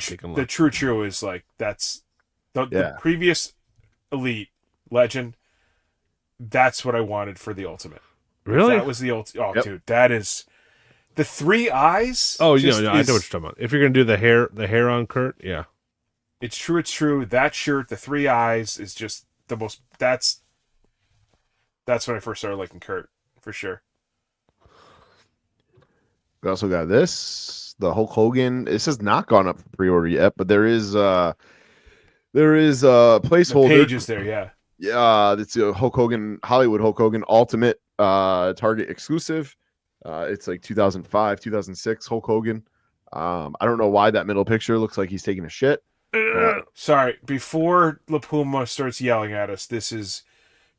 I: Taking
J: The true is like that's the previous Elite Legend. That's what I wanted for the Ultimate.
I: Really?
J: That was the Ultimate. Oh, dude, that is. The 3 eyes.
I: Oh, yeah, I know what you're talking about. If you're gonna do the hair on Kurt, yeah,
J: it's true. It's true. That shirt, the 3 eyes, is just the most. That's when I first started liking Kurt for sure.
K: We also got the Hulk Hogan. This has not gone up for pre-order yet, but there is a placeholder.
J: The page is there, yeah.
K: Yeah, it's a Hollywood Hulk Hogan Ultimate Target exclusive. It's like 2005, 2006 Hulk Hogan. I don't know why that middle picture looks like he's taking a shit.
J: Sorry, before La Puma starts yelling at us, this is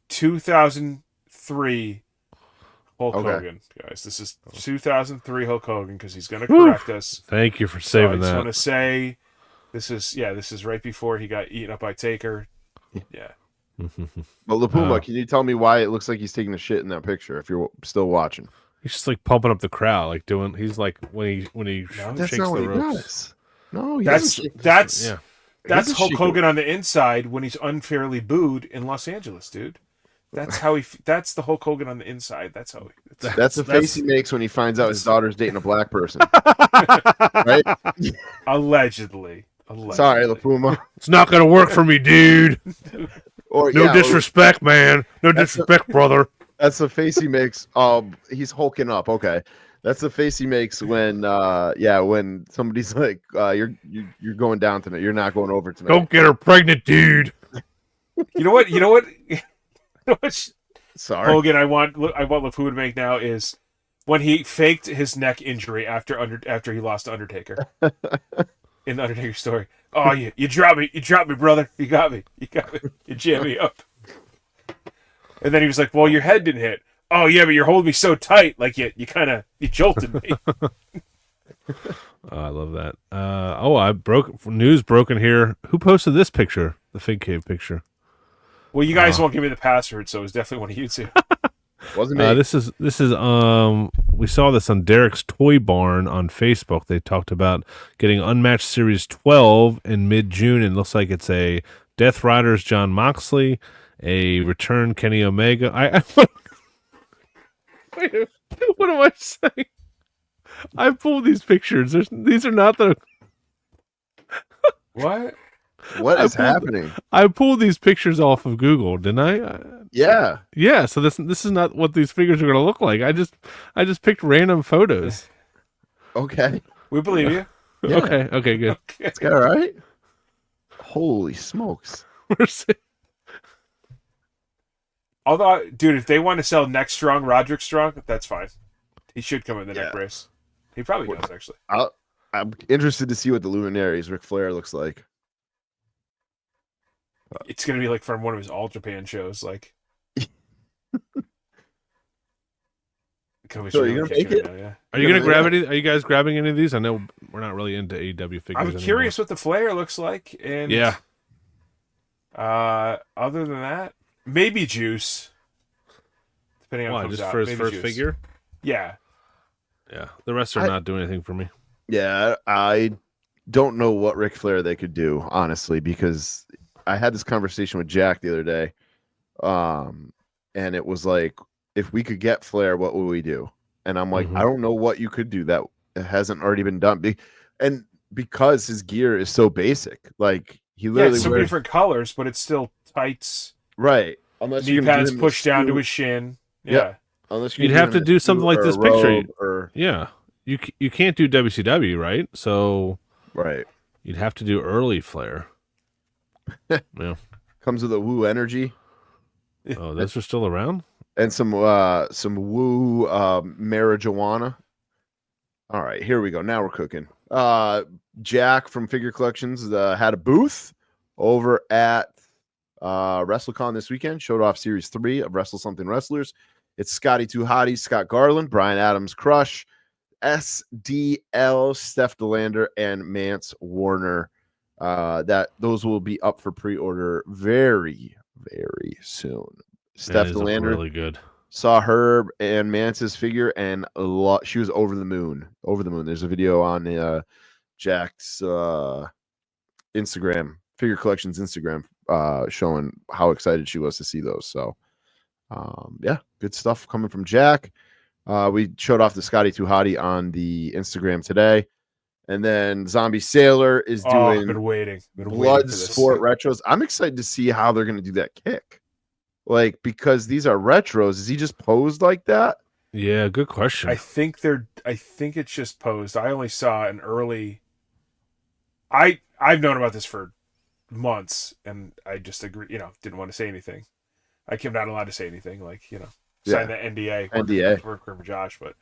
J: 2003 Hulk Hogan, guys. This is 2003 Hulk Hogan because he's going to correct us.
I: Thank you for saving
J: I just
I: that.
J: want to say this is right before he got eaten up by Taker. Yeah.
K: Well, La Puma, can you tell me why it looks like he's taking a shit in that picture if you're still watching?
I: He's just like pumping up the crowd, like doing. He's like when he
K: That's
I: shakes
K: not what
I: the
K: he
I: ropes.
K: does. No,
J: that's
K: doesn't
J: Hulk
K: shake
J: Hogan on the inside when he's unfairly booed in Los Angeles, dude. That's how he. That's the Hulk Hogan on the inside. That's how.
K: That's the face he makes when he finds out his daughter's dating a black person. Right?
J: Allegedly.
K: Sorry, La Puma.
I: It's not gonna work for me, dude.
K: Or
I: no disrespect, man. No disrespect, brother.
K: That's the face he makes. He's hulking up. Okay, that's the face he makes when when somebody's like, you're going down tonight. You're not going over tonight.
I: Don't get her pregnant, dude.
J: You know what?
K: Sorry,
J: Hogan. I want La Puma to make now is when he faked his neck injury after he lost to Undertaker in the Undertaker story. Oh, you dropped me, brother. You got me, you jammed me up. And then he was like, "Well, your head didn't hit." Oh yeah, but you're holding me so tight, like you jolted me.
I: I love that. News broken here. Who posted this picture? The Fig Cave picture.
J: Well, you guys won't give me the password, so it was definitely one of you two.
K: Wasn't me.
I: This is we saw this on Derek's Toy Barn on Facebook. They talked about getting Unmatched Series 12 in mid-June, and it looks like it's a Death Riders John Moxley, a return Kenny Omega. What am I saying? I pulled these pictures. These are not the.
J: What?
K: What is happening?
I: I pulled these pictures off of Google, didn't I?
K: Yeah.
I: Yeah. So this is not what these figures are going to look like. I just picked random photos.
K: Okay.
J: We believe you.
I: Yeah. Okay. Good.
K: It's all right. Holy smokes!
J: Although, dude, if they want to sell Neck Strong, Roderick Strong, that's fine. He should come in the neck brace. He probably does, actually.
K: I'm interested to see what the Luminaries Ric Flair looks like.
J: It's gonna be like from one of his All Japan shows, like.
K: So you're gonna make it?
J: Yeah.
I: Are you gonna grab any? Are you guys grabbing any of these? I know we're not really into AEW figures.
J: I'm curious what the Flair looks like, and
I: yeah.
J: Other than that, maybe Juice. Depending on what comes
I: just
J: out.
I: for his
J: Maybe
I: first
J: Juice.
I: figure.
J: Yeah.
I: Yeah. The rest are not doing anything for me.
K: Yeah, I don't know what Ric Flair they could do, honestly, because I had this conversation with Jack the other day, and it was like, if we could get Flair, what would we do? And I'm like, I don't know what you could do that hasn't already been done. And because his gear is so basic, like he literally
J: it's so many different colors, but it's still tights.
K: Right. Unless
J: knee pads pushed down to his shin. Yeah.
K: Unless
I: you'd have to do something like this picture.
K: Or...
I: Yeah. You can't do WCW, right? So
K: right.
I: You'd have to do early Flair. Yeah.
K: Comes with a Woo Energy.
I: Oh, those are still around?
K: And some Woo marijuana. All right, here we go. Now we're cooking. Jack from Figure Collections had a booth over at WrestleCon this weekend. Showed off Series 3 of Wrestle Something Wrestlers. It's Scotty Too Hottie, Scott Garland, Brian Adams Crush, SDL, Steph DeLander, and Mance Warner. Those will be up for pre-order very, very soon. Steph DeLander,
I: really good.
K: Saw Herb and Mance's figure, and she was over the moon. Over the moon. There's a video on Jack's Instagram, Figure Collections Instagram, showing how excited she was to see those. So, yeah, good stuff coming from Jack. We showed off the Scotty Too Hottie on the Instagram today. And then Zombie Sailor is doing
J: been waiting.
K: Blood Sport retros. I'm excited to see how they're going to do that kick. Like, because these are retros. Is he just posed like that?
I: Yeah, good question.
J: I think it's just posed. I only saw an early. I've known about this for months, and I just agree. Didn't want to say anything. I'm not allowed to say anything. Like, sign the NDA.
K: NDA.
J: Work for Josh, but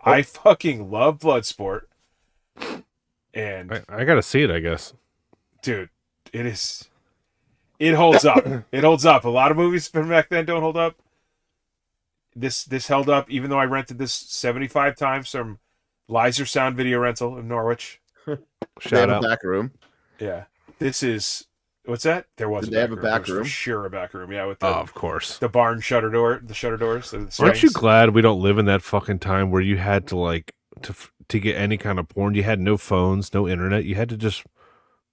J: I fucking love Bloodsport. And
I: I gotta see it, I guess.
J: dude, it holds up. It holds up. A lot of movies from back then don't hold up. This held up, even though I rented this 75 times from Lizer Sound Video Rental in Norwich.
K: Shout out. Back room.
J: Yeah. This is what's that? There was
K: Did they have a back room?
J: For sure a back room. Yeah, with the
I: of course.
J: The barn shutter doors.
I: Aren't you glad we don't live in that fucking time where you had to like to get any kind of porn, you had no phones, no internet, you had to just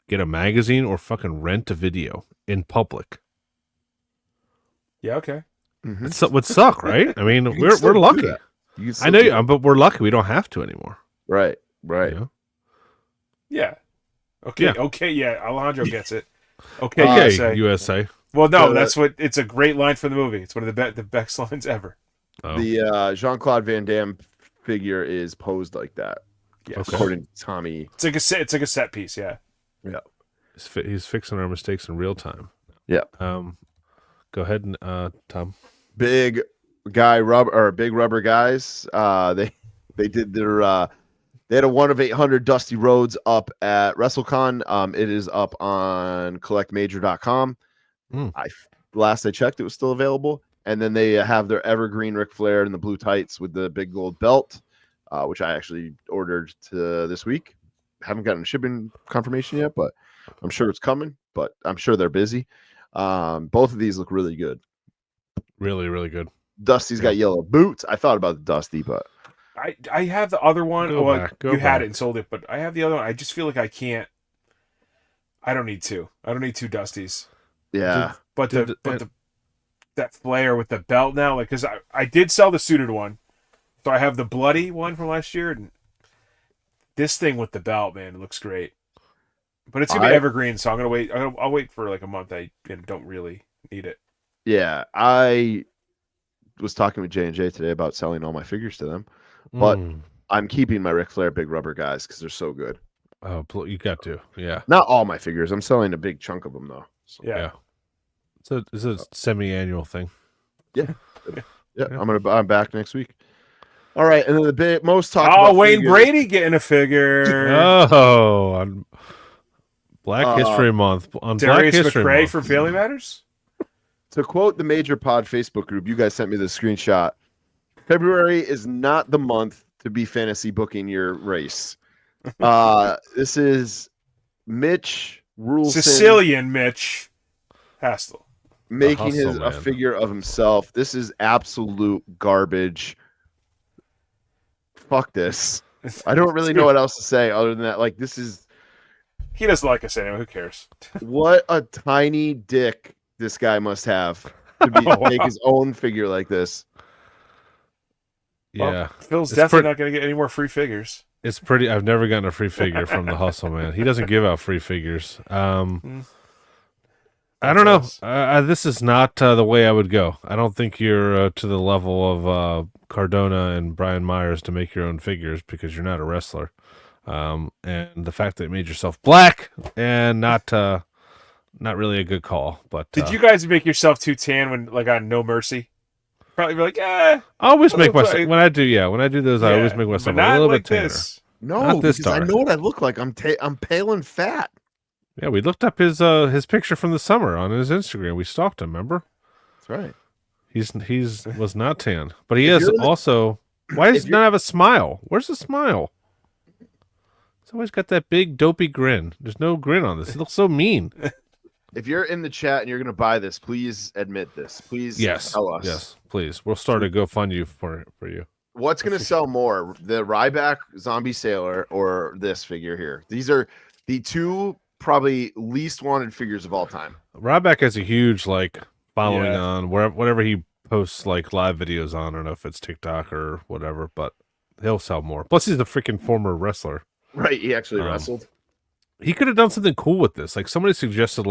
I: get a magazine or fucking rent a video in public.
J: Yeah, okay.
I: Mm-hmm. It would suck, right? I mean, we're lucky. I know, but we're lucky we don't have to anymore.
K: Right.
I: You know?
J: Yeah. Okay.
I: Yeah.
J: Okay. Yeah. Alejandro gets it. Okay.
I: USA.
J: Well, no, that's what. It's a great line from the movie. It's one of the best lines ever.
K: Oh. The Jean-Claude Van Damme figure is posed like that.
J: Yeah. Okay.
K: According to Tommy.
J: It's like a set piece. Yeah.
K: Yeah.
I: He's fixing our mistakes in real time.
K: Yeah.
I: Go ahead and Tom.
K: Big rubber guys. They did their they had a 1 of 800 Dusty Rhodes up at WrestleCon. It is up on collectmajor.com. Last I checked, it was still available. And then they have their evergreen Ric Flair in the blue tights with the big gold belt, which I actually ordered this week. Haven't gotten a shipping confirmation yet, but I'm sure it's coming. But I'm sure they're busy. Both of these look really good.
I: Really, really good.
K: Dusty's got yellow boots. I thought about the Dusty, but
J: I have the other one.
I: Go
J: had
I: back.
J: it and sold it, but I have the other one. I just feel like I can't. I don't need two. I don't need two Dusties.
K: Yeah,
J: that Flair with the belt now, like, because I did sell the suited one, so I have the bloody one from last year, and this thing with the belt, man, it looks great. But it's gonna be evergreen, so I'm gonna wait. I'll wait for like a month. I don't really need it.
K: Yeah, I was talking with J&J today about selling all my figures to them, but I'm keeping my Ric Flair big rubber guys because they're so good.
I: Oh, you got to, yeah.
K: Not all my figures. I'm selling a big chunk of them though. So.
J: Yeah.
I: So it's a semi-annual thing.
K: Yeah. I'm back next week. All right, and then the most talked about
J: Wayne
K: figures.
J: Brady getting a figure.
I: Oh, on Black History Month. On
J: Darius
I: Black History
J: McRae
I: Month.
J: from Family Matters.
K: To quote the Major Pod Facebook group, you guys sent me the screenshot. February is not the month to be fantasy booking your race. This is Mitch Rulson,
J: Sicilian Mitch Hastel,
K: making
I: hustle,
K: a figure of himself. This is absolute garbage. Fuck this. I don't really know what else to say other than that. Like, this is.
J: He doesn't like us anyway. Who cares?
K: What a tiny dick this guy must have to make his own figure like this.
I: Yeah.
J: Well, Phil's definitely not going to get any more free figures.
I: It's pretty. I've never gotten a free figure from the Hustle Man. He doesn't give out free figures. I don't know. This is not the way I would go. I don't think you're to the level of Cardona and Brian Myers to make your own figures because you're not a wrestler. And the fact that you made yourself black and not really a good call. But
J: did you guys make yourself too tan when on No Mercy? Probably be like,
I: I always make myself when I do those. I always make myself a little bit tanner.
K: No,
I: not this
K: because I know what I look like. I'm pale and fat.
I: Yeah, we looked up his picture from the summer on his Instagram. We stalked him. Remember?
K: That's right.
I: He's was not tan, but he is also. Why does he not have a smile? Where's the smile? He's always got that big dopey grin. There's no grin on this. He looks so mean.
K: If you're in the chat and you're going to buy this, please admit this. Please tell us.
I: Yes, please. We'll start a GoFundMe for you.
K: What's going to sell more, the Ryback Zombie Sailor or this figure here? These are the two probably least wanted figures of all time.
I: Ryback has a huge following on whatever he posts live videos on. I don't know if it's TikTok or whatever, but he'll sell more. Plus, he's the freaking former wrestler.
K: Right, he actually wrestled.
I: He could have done something cool with this. Somebody suggested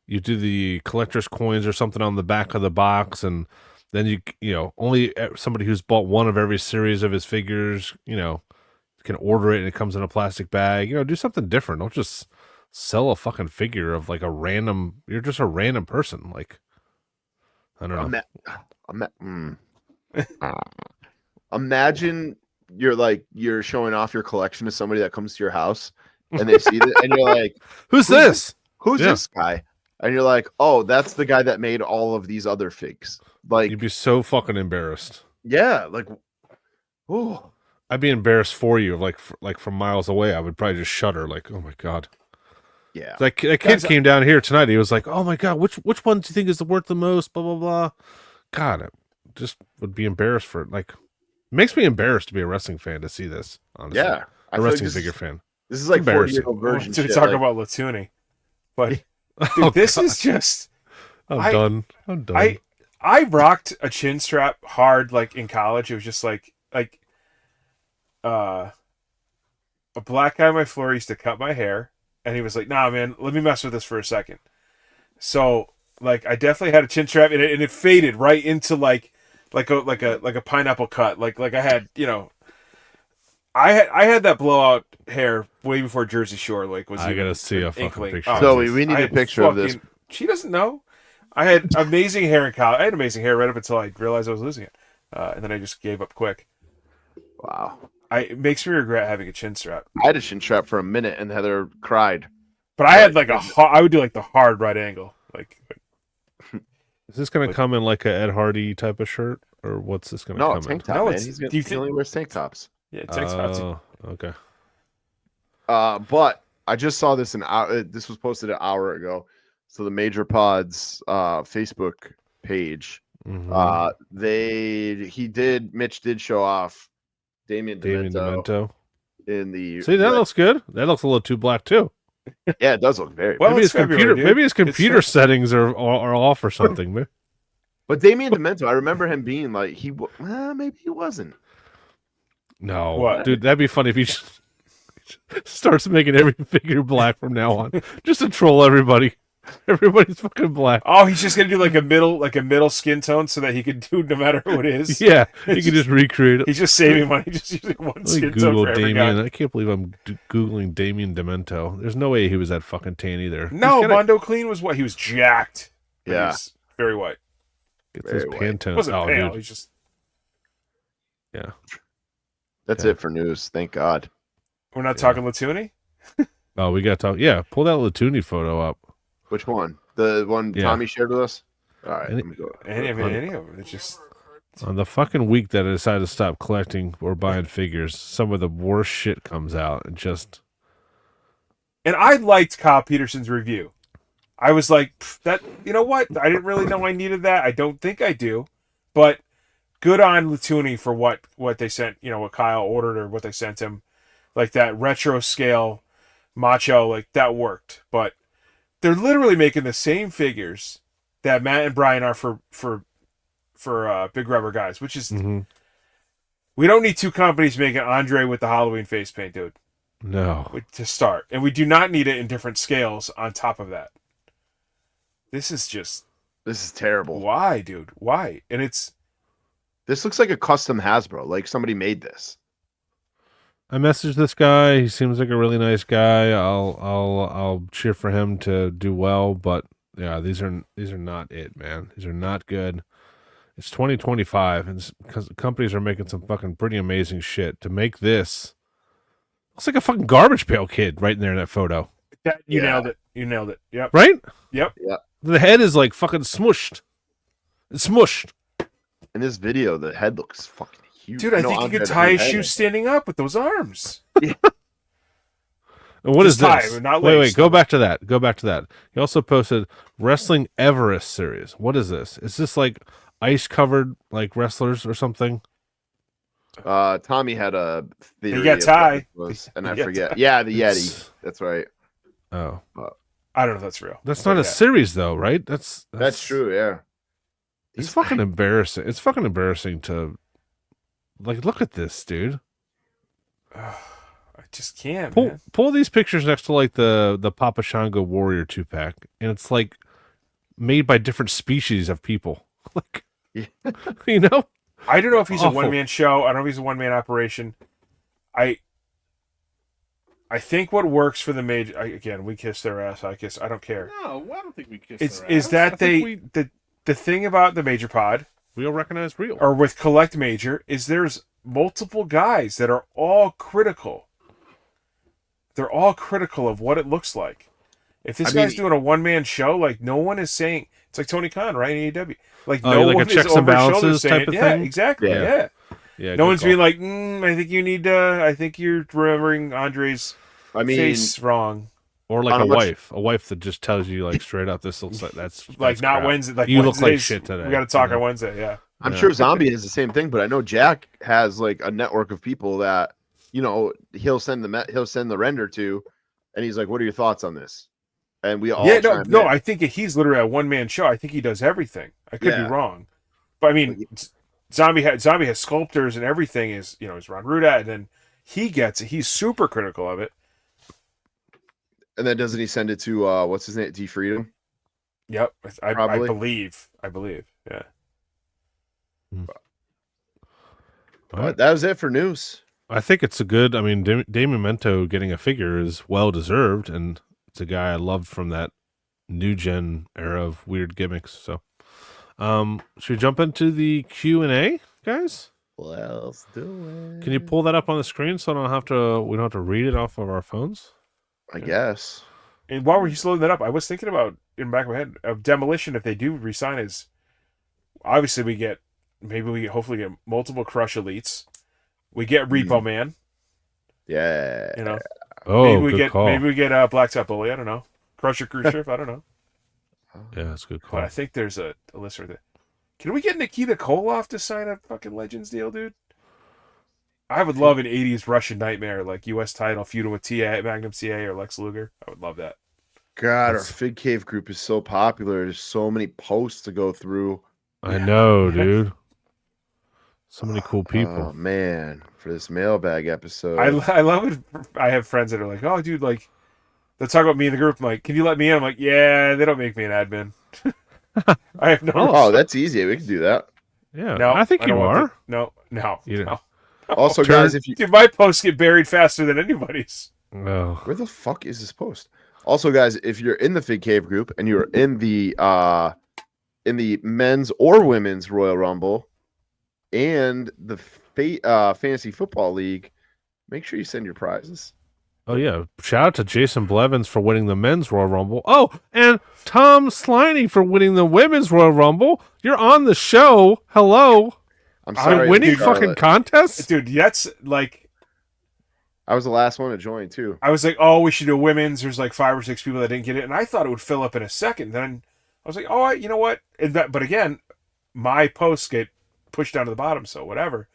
I: you do the collector's coins or something on the back of the box, and then you only somebody who's bought one of every series of his figures, can order it and it comes in a plastic bag. Do something different. Don't just sell a fucking figure of a random. You're just a random person. I don't know.
K: Imagine you're showing off your collection to somebody that comes to your house and they see it and you're like,
I: Who's this?
K: Who's this guy? And you're like, oh, that's the guy that made all of these other figs. Like,
I: you'd be so fucking embarrassed.
K: Yeah, like, oh,
I: I'd be embarrassed for you, like from miles away. I would probably just shudder, like, oh my god.
K: Yeah,
I: that kid came down here tonight. He was like, oh my god, which one do you think is worth the most? Blah blah blah. God, I just would be embarrassed for it. Like, it makes me embarrassed to be a wrestling fan to see this. Honestly,
K: yeah,
I: a wrestling figure fan.
K: This is like 40-year-old version.
J: To talk about Latuni, but dude, this is just.
I: I'm done.
J: I rocked a chin strap hard, like in college. It was just like a black guy on my floor used to cut my hair, and he was like, "Nah, man, let me mess with this for a second." So, like, I definitely had a chin strap, and it faded right into like a pineapple cut. Like I had, I had that blowout hair way before Jersey Shore. Like, was
I: I gotta see a fucking picture.
K: Zoe, we need a picture of this.
J: She doesn't know. I had amazing hair in college. I had amazing hair right up until I realized I was losing it, and then I just gave up quick.
K: Wow.
J: It makes me regret having a chin strap.
K: I had a chin strap for a minute, and Heather cried.
J: But I had like I would do like the hard right angle. Like,
I: is this going to come in like a Ed Hardy type of shirt, or what's this going to come in?
K: Tank top,
J: no,
K: man. He only wears tank tops.
J: Yeah, tank tops.
I: Oh, okay.
K: But I just saw this this was posted an hour ago. So the Major Pods Facebook page, Mitch did show off Damien Demento in the.
I: See, that looks good. That looks a little too black too.
K: Yeah, it does look very.
J: Well,
I: maybe his computer settings are off or something.
K: But Damien Demento, I remember him being like maybe he wasn't.
I: No, what? Dude, that'd be funny if he starts making every figure black from now on, just to troll everybody. Everybody's fucking black.
J: Oh, he's just gonna do like a middle skin tone so that he can do no matter who it is.
I: Yeah, he can just recreate it.
J: He's just saving money, just using one skin tone for every guy.
I: I can't believe I'm googling Damien Demento. There's no way he was that fucking tan either.
J: No, Mondo Clean was what? He was jacked.
K: Yeah,
J: he was very white.
I: Gets his Pantone.
J: Wasn't pale.
I: Dude.
J: He's just.
K: Yeah. That's it for news. Thank God.
J: We're not talking Latuni.
I: Oh, we got to talk. Yeah, pull that Latuni photo up.
K: Which one? The one Tommy shared with us? All right, let me go.
J: Any of them. It's just
I: on the fucking week that I decided to stop collecting or buying figures, some of the worst shit comes out and just.
J: And I liked Kyle Peterson's review. I was like, that. You know what? I didn't really know I needed that. I don't think I do, but good on Latuni for what they sent. What Kyle ordered or what they sent him, like that retro scale macho. Like that worked, but. They're literally making the same figures that Matt and Brian are for Big Rubber Guys, which is we don't need two companies making Andre with the Halloween face paint, dude.
I: No,
J: to start, and we do not need it in different scales. On top of that, this is
K: terrible.
J: Why, dude? Why? And
K: this looks like a custom Hasbro. Like somebody made this.
I: I messaged this guy. He seems like a really nice guy. I'll cheer for him to do well, but yeah, these are not it, man. These are not good. It's 2025, and because companies are making some fucking pretty amazing shit. To make this, looks like a fucking Garbage Pail Kid right in there in that photo.
J: You nailed it. You nailed it. Yep.
I: Right?
J: Yep.
K: Yeah.
I: The head is like fucking smushed. It's smushed.
K: In this video, the head looks fucking.
J: Dude, I think you could tie his shoe standing up with those arms.
K: Yeah.
I: And what
J: Just
I: is this?
J: tie, not
I: wait,
J: legs.
I: go back to that. Go back to that. He also posted Wrestling Everest series. What is this? Is this like ice covered like wrestlers or something?
K: Tommy had a theory.
J: You got Ty.
K: And I forget. Yeah, the Yeti. That's right.
I: Oh.
J: I don't know if that's real.
I: That's not a series though, right? That's
K: true, yeah.
I: It's fucking embarrassing. It's fucking embarrassing to like look at this, dude.
J: I just can't. Man.
I: Pull these pictures next to like the Papa Shango Warrior 2-pack, and it's like made by different species of people. Like, you know,
J: I don't know if he's a one-man show. I don't know if he's a one-man operation. I think what works for the major again, we kiss their ass. I don't care.
I: No, I don't think we kiss
J: their ass.
I: Is that
J: the thing about the Major Pod?
I: Real recognize real.
J: Or with Collect Major is there's multiple guys that are all critical. They're all critical of what it looks like. If this guy's doing a one-man show, like, no one is saying... It's like Tony Khan, right, in AEW. Like, no
I: like
J: one
I: a checks
J: is
I: and
J: over his shoulder
I: balances
J: saying,
I: type of
J: yeah,
I: thing?
J: exactly,
K: Yeah.
J: yeah. No one's being like, I think you need to... I think you're remembering Andre's face wrong.
I: Or like a wife that just tells you, like, straight up, this looks like that's
J: not
I: crap.
J: Wednesday. Like,
I: you look like
J: Wednesdays,
I: shit today.
J: We got to talk on Wednesday, yeah.
K: I'm sure Zombie has the same thing, but I know Jack has like a network of people that, you know, he'll send the render to, and he's like, "What are your thoughts on this?" And we all
J: no. I think he's literally a one-man show. I think he does everything. I could be wrong, but I mean, Zombie has sculptors and everything. Is Ron Ruda, and then he's super critical of it.
K: And then doesn't he send it to what's his name, D Freedom?
J: Yep, I believe. Yeah.
K: But that was it for news.
I: I think it's a good. I mean, Damon Mento getting a figure is well deserved, and it's a guy I loved from that new gen era of weird gimmicks. So, should we jump into the Q&A, guys?
K: Let's do it.
I: Can you pull that up on the screen so we don't have to read it off of our phones?
K: I guess.
J: And while we're loading that up, I was thinking about, in the back of my head, of Demolition. If they do resign, is obviously we hopefully get multiple Crush Elites. We get Repo Man.
K: Yeah.
J: Maybe we get Blacktop Bully. I don't know. Crusher Khrushchev. I don't know.
I: Yeah, that's a good call.
J: But I think there's a list right there. Can we get Nikita Koloff to sign a fucking Legends deal, dude? I would love an 80s Russian Nightmare, like U.S. title, feuding with Magnum TA or Lex Luger. I would love that.
K: God, our Fig Cave group is so popular. There's so many posts to go through.
I: I know, dude. So many cool people.
K: Oh, man. For this mailbag episode.
J: I love it. I have friends that are like, oh, dude, like, they'll talk about me in the group. I'm like, can you let me in? I'm like, yeah, they don't make me an admin. I have no.
K: Oh, that's easy. We can do that.
I: Yeah, no, I think you are.
J: No.
K: Also, guys, if you
J: dude, my posts get buried faster than anybody's.
I: Oh.
K: Where the fuck is this post? Also, guys, if you're in the Fig Cave group and you're in the men's or women's Royal Rumble and the Fantasy Football League, make sure you send your prizes.
I: Oh, yeah. Shout out to Jason Blevins for winning the men's Royal Rumble. Oh, and Tom Sliney for winning the women's Royal Rumble. You're on the show. Hello.
K: I'm sorry.
I: Winning fucking contests?
J: Dude, that's like...
K: I was the last one to join, too.
J: I was like, oh, we should do women's. There's like 5 or 6 people that didn't get it. And I thought it would fill up in a second. Then I was like, oh, you know what? But again, my posts get pushed down to the bottom, so whatever.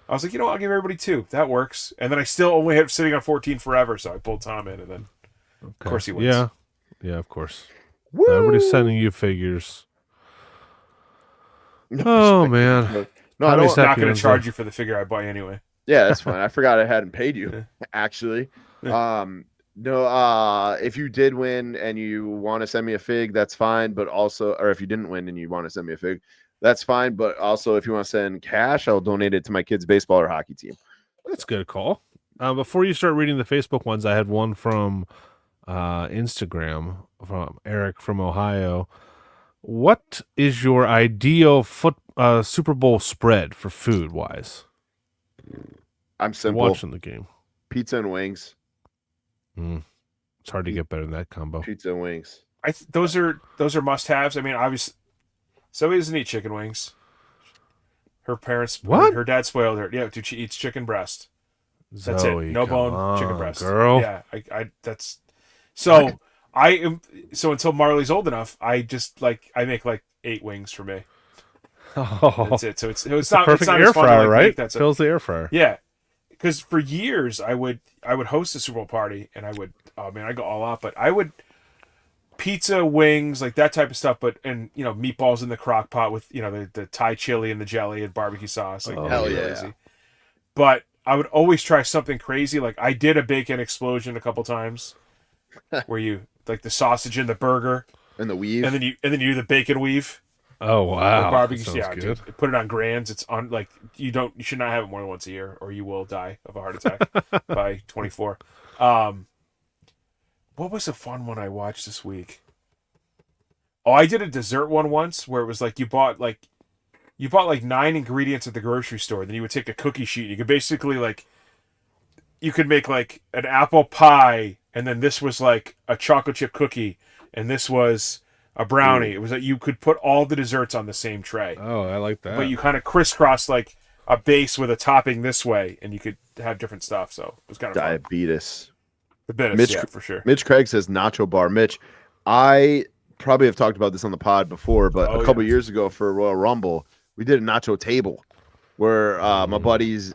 J: I was like, you know what? I'll give everybody 2. That works. And then I still only had sitting on 14 forever, so I pulled Tom in, and then, of course, he wins.
I: Yeah, of course.
K: Woo!
I: Everybody's sending you figures. Oh, man.
K: No,
J: I'm not going to charge you for the figure I buy anyway.
K: Yeah, that's fine. I forgot I hadn't paid you, actually. No, if you did win and you want to send me a fig, that's fine. But also, or if you didn't win and you want to send me a fig, that's fine. But also, if you want to send cash, I'll donate it to my kids' baseball or hockey team.
I: That's a good call. Before you start reading the Facebook ones, I had one from Instagram from Eric from Ohio. What is your ideal Super Bowl spread for food wise?
K: I'm simple.
I: Watching the game.
K: Pizza and wings.
I: It's hard to get better than that combo.
K: Pizza and wings.
J: Those are must haves. I mean, obviously, Zoe doesn't eat chicken wings. Her parents, her dad spoiled her. Yeah, dude, she eats chicken breast. That's
I: Zoe,
J: it. No bone, chicken breast.
I: Girl.
J: Yeah, that's. So I am. So until Marley's old enough, I make like 8 wings for me.
I: Oh,
J: that's it. So it's
I: not perfect air fryer, right?
J: That's
I: fills the air fryer.
J: Yeah, because for years I would host a Super Bowl party and I would I go all out, but I would pizza, wings, like that type of stuff, but meatballs in the crock pot with the Thai chili and the jelly and barbecue sauce, like
K: hell yeah.
J: Crazy. But I would always try something crazy. Like I did a bacon explosion a couple times, where you like the sausage in the burger
K: and the weave,
J: and then you do the bacon weave.
I: Oh wow!
J: Barbecue, yeah, dude, put it on grands. It's on like you should not have it more than once a year, or you will die of a heart attack by 24. What was a fun one I watched this week? Oh, I did a dessert one once where it was like you bought like you bought like 9 ingredients at the grocery store. Then you would take a cookie sheet. You could basically you could make like an apple pie, and then this was like a chocolate chip cookie, and this was a brownie. It was like you could put all the desserts on the same tray.
I: Oh, I like that.
J: But you kind of crisscross like a base with a topping this way, and you could have different stuff. So it was kind of
K: Diabetes.
J: The bit,
K: Mitch,
J: yeah, for sure.
K: Mitch Craig says nacho bar. Mitch, I probably have talked about this on the pod before, but a couple years ago for Royal Rumble, we did a nacho table where my buddy's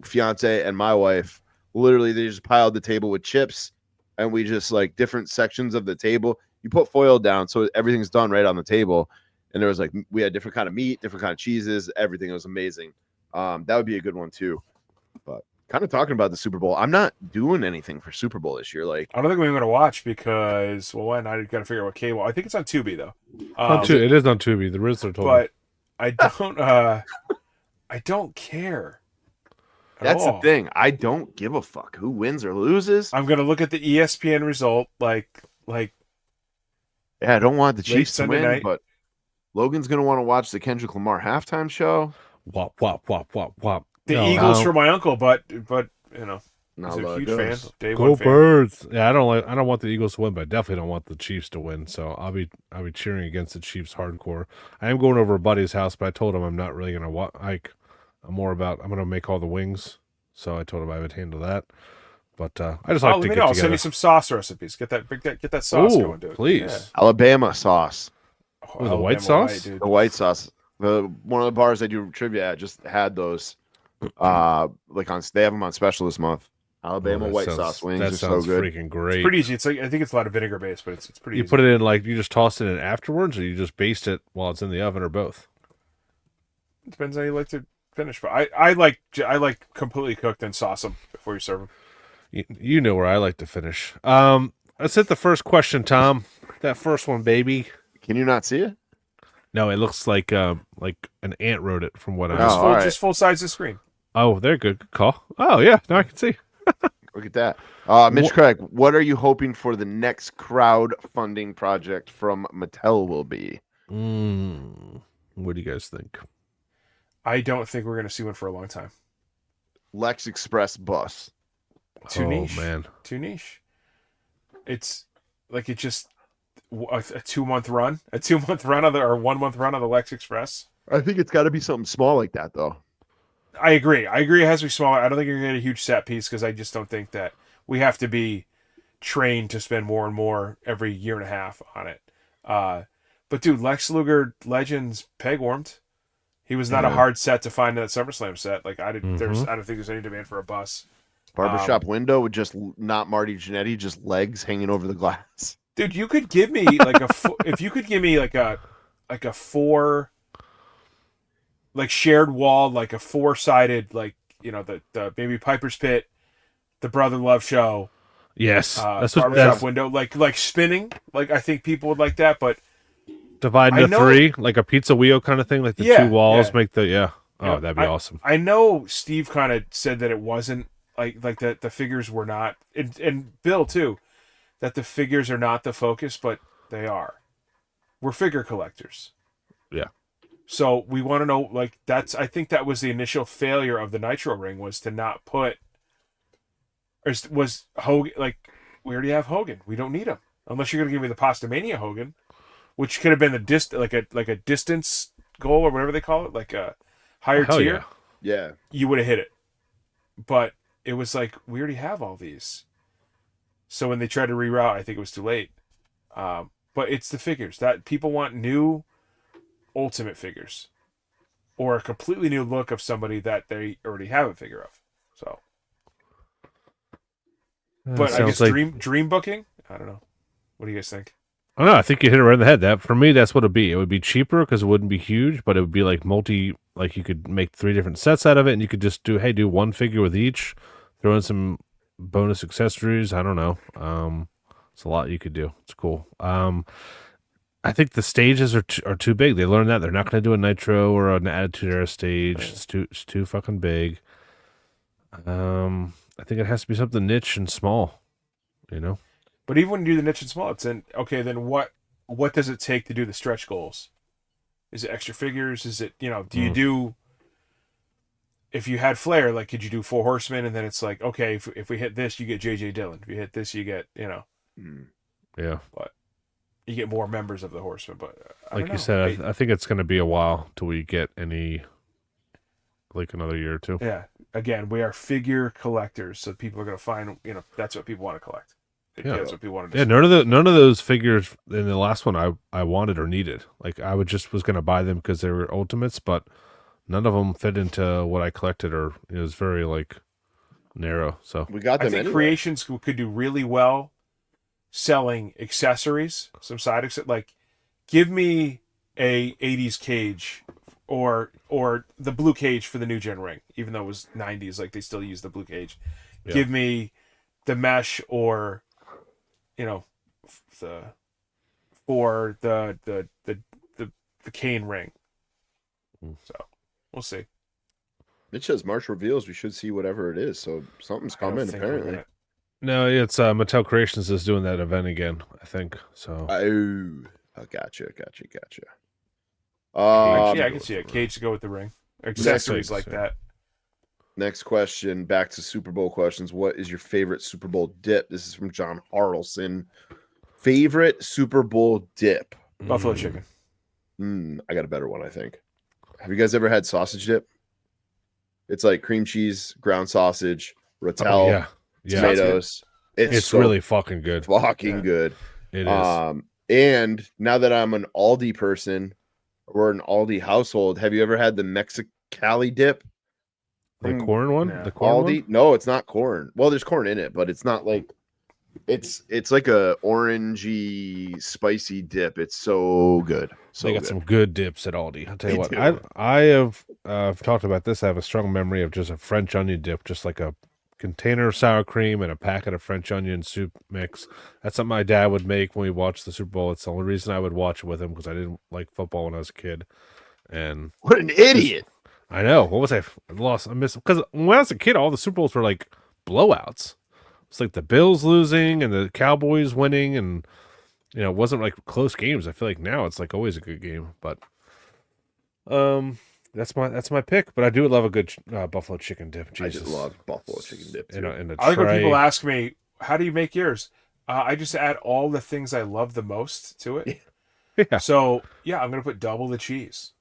K: fiance and my wife, literally they just piled the table with chips, and we just like different sections of the table. You put foil down so everything's done right on the table, and there was like we had different kind of meat, different kind of cheeses, everything. It was amazing. That would be a good one too. But kind of talking about the Super Bowl, I'm not doing anything for Super Bowl this year. Like,
J: I don't think we're going to watch because, well, one, I got to figure out what cable. I think it's on Tubi though.
I: It is on Tubi. The Rizzler told me.
J: But I don't care.
K: That's the thing. I don't give a fuck who wins or loses.
J: I'm going to look at the ESPN result, like.
K: Yeah, I don't want the Chiefs to win,
J: night.
K: but Logan's going to want to watch the Kendrick Lamar halftime show.
I: Wop wop wop wop wop.
J: The Eagles for my uncle, but you know, he's a huge fan.
I: Go Birds! Yeah, I don't want the Eagles to win, but I definitely don't want the Chiefs to win. So I'll be cheering against the Chiefs hardcore. I am going over a buddy's house, but I told him I'm not really gonna I'm gonna make all the wings. So I told him I would handle that. But I just like to get together.
J: I'll send you some sauce recipes. Get that sauce going, dude.
I: Please.
J: Yeah.
K: Alabama sauce.
I: The white sauce?
K: The white sauce. One of the bars I do trivia at just had those. They have them on special this month. Alabama white sauce wings are so good.
I: Freaking great.
J: It's pretty easy. It's like I think it's a lot of vinegar based, but it's pretty.
I: You
J: easy.
I: put it in you just toss it in afterwards, or you just baste it while it's in the oven, or both.
J: It depends how you like to finish, but I like completely cooked and sauce them before you serve them.
I: You know where I like to finish. Let's hit the first question, Tom. That first one, baby.
K: Can you not see it?
I: No, it looks like an ant wrote it from what I
J: know. Just full size the screen.
I: Oh, they're good. Good call. Oh, yeah. Now I can see.
K: Look at that. Mitch Craig, what are you hoping for the next crowdfunding project from Mattel will be?
I: What do you guys think?
J: I don't think we're going to see one for a long time.
K: Lex Express bus.
J: Too niche.
I: Man.
J: Too niche. It's like it just a 2-month run, or 1 month run of the Lex Express.
K: I think it's got to be something small like that, though.
J: I agree. It has to be smaller. I don't think you're going to get a huge set piece because I just don't think that we have to be trained to spend more and more every year and a half on it. But dude, Lex Luger Legends peg warmed. He was not a hard set to find in that SummerSlam set. Like I don't think there's any demand for a bus.
K: Barbershop window with just not Marty Jannetty, just legs hanging over the glass.
J: Dude, you could give me like if you could give me like a 4 like shared wall, like a 4-sided, like the maybe Piper's Pit, the Brother Love Show.
I: Yes,
J: that's barbershop window, like spinning. Like I think people would like that, but
I: divide into 3, like a pizza wheel kind of thing, like the 2 walls make the Oh, that'd be awesome.
J: I know Steve kind of said that it wasn't like that. The figures were not, and Bill too, that the figures are not the focus, but they are. We're figure collectors.
I: Yeah.
J: So we want to know, like I think that was the initial failure of the Nitro ring was to not put. Or was Hogan like we already have Hogan? We don't need him unless you're going to give me the Pastamania Hogan, which could have been like a distance goal or whatever they call it, like a higher tier.
K: Yeah,
J: you would have hit it, but it was like we already have all these. So when they tried to reroute, I think it was too late. But it's the figures that people want new Ultimate figures, or a completely new look of somebody that they already have a figure of. So, but I guess dream booking. I don't know. What do you guys think?
I: I don't know. I think you hit it right in the head. That for me, that's what it'd be. It would be cheaper because it wouldn't be huge, but it would be like like you could make 3 different sets out of it, and you could just do 1 figure with each, throw in some bonus accessories. I don't know. It's a lot you could do. It's cool. I think the stages are too big. They learned that they're not going to do a Nitro or an Attitude Era stage. It's too fucking big. I think it has to be something niche and small.
J: But even when you do the niche and small, it's in okay. Then what does it take to do the stretch goals? Is it extra figures? Is it, do you do, if you had Flair, like, could you do 4 Horsemen, and then it's like, okay, if we hit this, you get J.J. Dillon. If you hit this, you get,
I: Yeah.
J: But you get more members of the Horsemen. But
I: like you said, I think it's going to be a while till we get any, like another year or two.
J: Yeah. Again, we are figure collectors, so people are going to find, that's what people want to collect.
I: Yeah,
J: that's what people want to
I: do. Yeah, none of those figures in the last one I wanted or needed. Like I was going to buy them because they were ultimates, but none of them fit into what I collected, or it was very like narrow. So
K: we got them.
J: I think Creations could do really well selling accessories, some side like give me a 80s cage or the blue cage for the new gen ring, even though it was 90s, like they still use the blue cage. Yeah. Give me the mesh or the cane ring. So we'll see.
K: It says March reveals. We should see whatever it is. So something's coming apparently.
I: No, it's Mattel Creations is doing that event again, I think. So
K: gotcha.
J: I can see a cage to go with the ring. Accessories like that.
K: Next question, back to Super Bowl questions. What is your favorite Super Bowl dip? This is from John Harrelson. Favorite Super Bowl dip?
J: Buffalo chicken.
K: I got a better one, I think. Have you guys ever had sausage dip? It's like cream cheese, ground sausage, rotel, tomatoes.
I: It's so really fucking good.
K: Good.
I: It is.
K: And now that I'm an Aldi person, we're an Aldi household. Have you ever had the Mexicali dip?
I: The corn one?
K: Yeah.
I: The corn
K: Aldi?
I: one?
K: No, it's not corn. Well, there's corn in it, but it's not like it's like a orangey spicy dip. It's so good. So
I: they got some good dips at Aldi. I'll tell you what. I have I've talked about this. I have a strong memory of just a French onion dip, just like a container of sour cream and a packet of French onion soup mix. That's something my dad would make when we watched the Super Bowl. It's the only reason I would watch it with him, because I didn't like football when I was a kid. And
K: what an idiot!
I: I know. What was I lost? I missed because when I was a kid, all the Super Bowls were like blowouts. It's like the Bills losing and the Cowboys winning, and it wasn't like close games. I feel like now it's like always a good game. But that's my pick. But I do love a good buffalo chicken dip. Jesus.
K: I just love buffalo chicken dip.
I: In a
J: I like when people ask me, "How do you make yours?" I just add all the things I love the most to it.
I: Yeah.
J: So I'm gonna put double the cheese.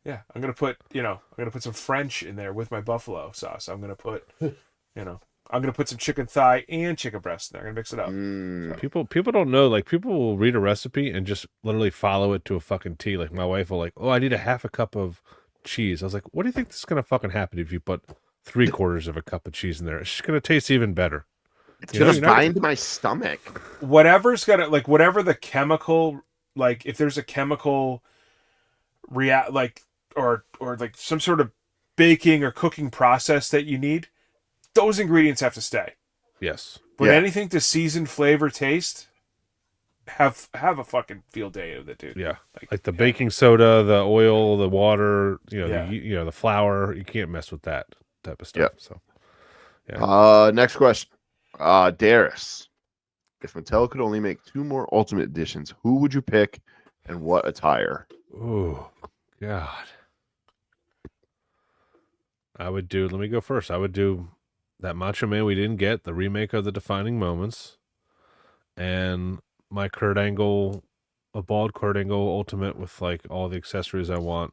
J: Yeah, I'm gonna put some French in there with my buffalo sauce. I'm gonna put I'm gonna put some chicken thigh and chicken breast in there. I'm gonna mix it up.
I: So. People don't know. Like, people will read a recipe and just literally follow it to a fucking T. Like, my wife will like, I need a half a cup of cheese. I was like, what do you think this is gonna fucking happen if you put 3/4 of a cup of cheese in there? It's just gonna taste even better.
K: It's gonna bind my stomach.
J: Whatever's gonna whatever the chemical, like if there's a chemical react or like some sort of baking or cooking process that you need, those ingredients have to stay.
I: Yes.
J: But anything to season, flavor, taste, have a fucking field day with it, dude.
I: Yeah. Like the baking soda, the oil, the water, the flour, you can't mess with that type of stuff. So
K: next question. Darius. If Mattel could only make 2 more Ultimate Editions, who would you pick and what attire?
I: Oh, God. Let me go first. I would do that Macho Man we didn't get, the remake of the Defining Moments, and my Kurt Angle, a bald Kurt Angle Ultimate with like all the accessories I want,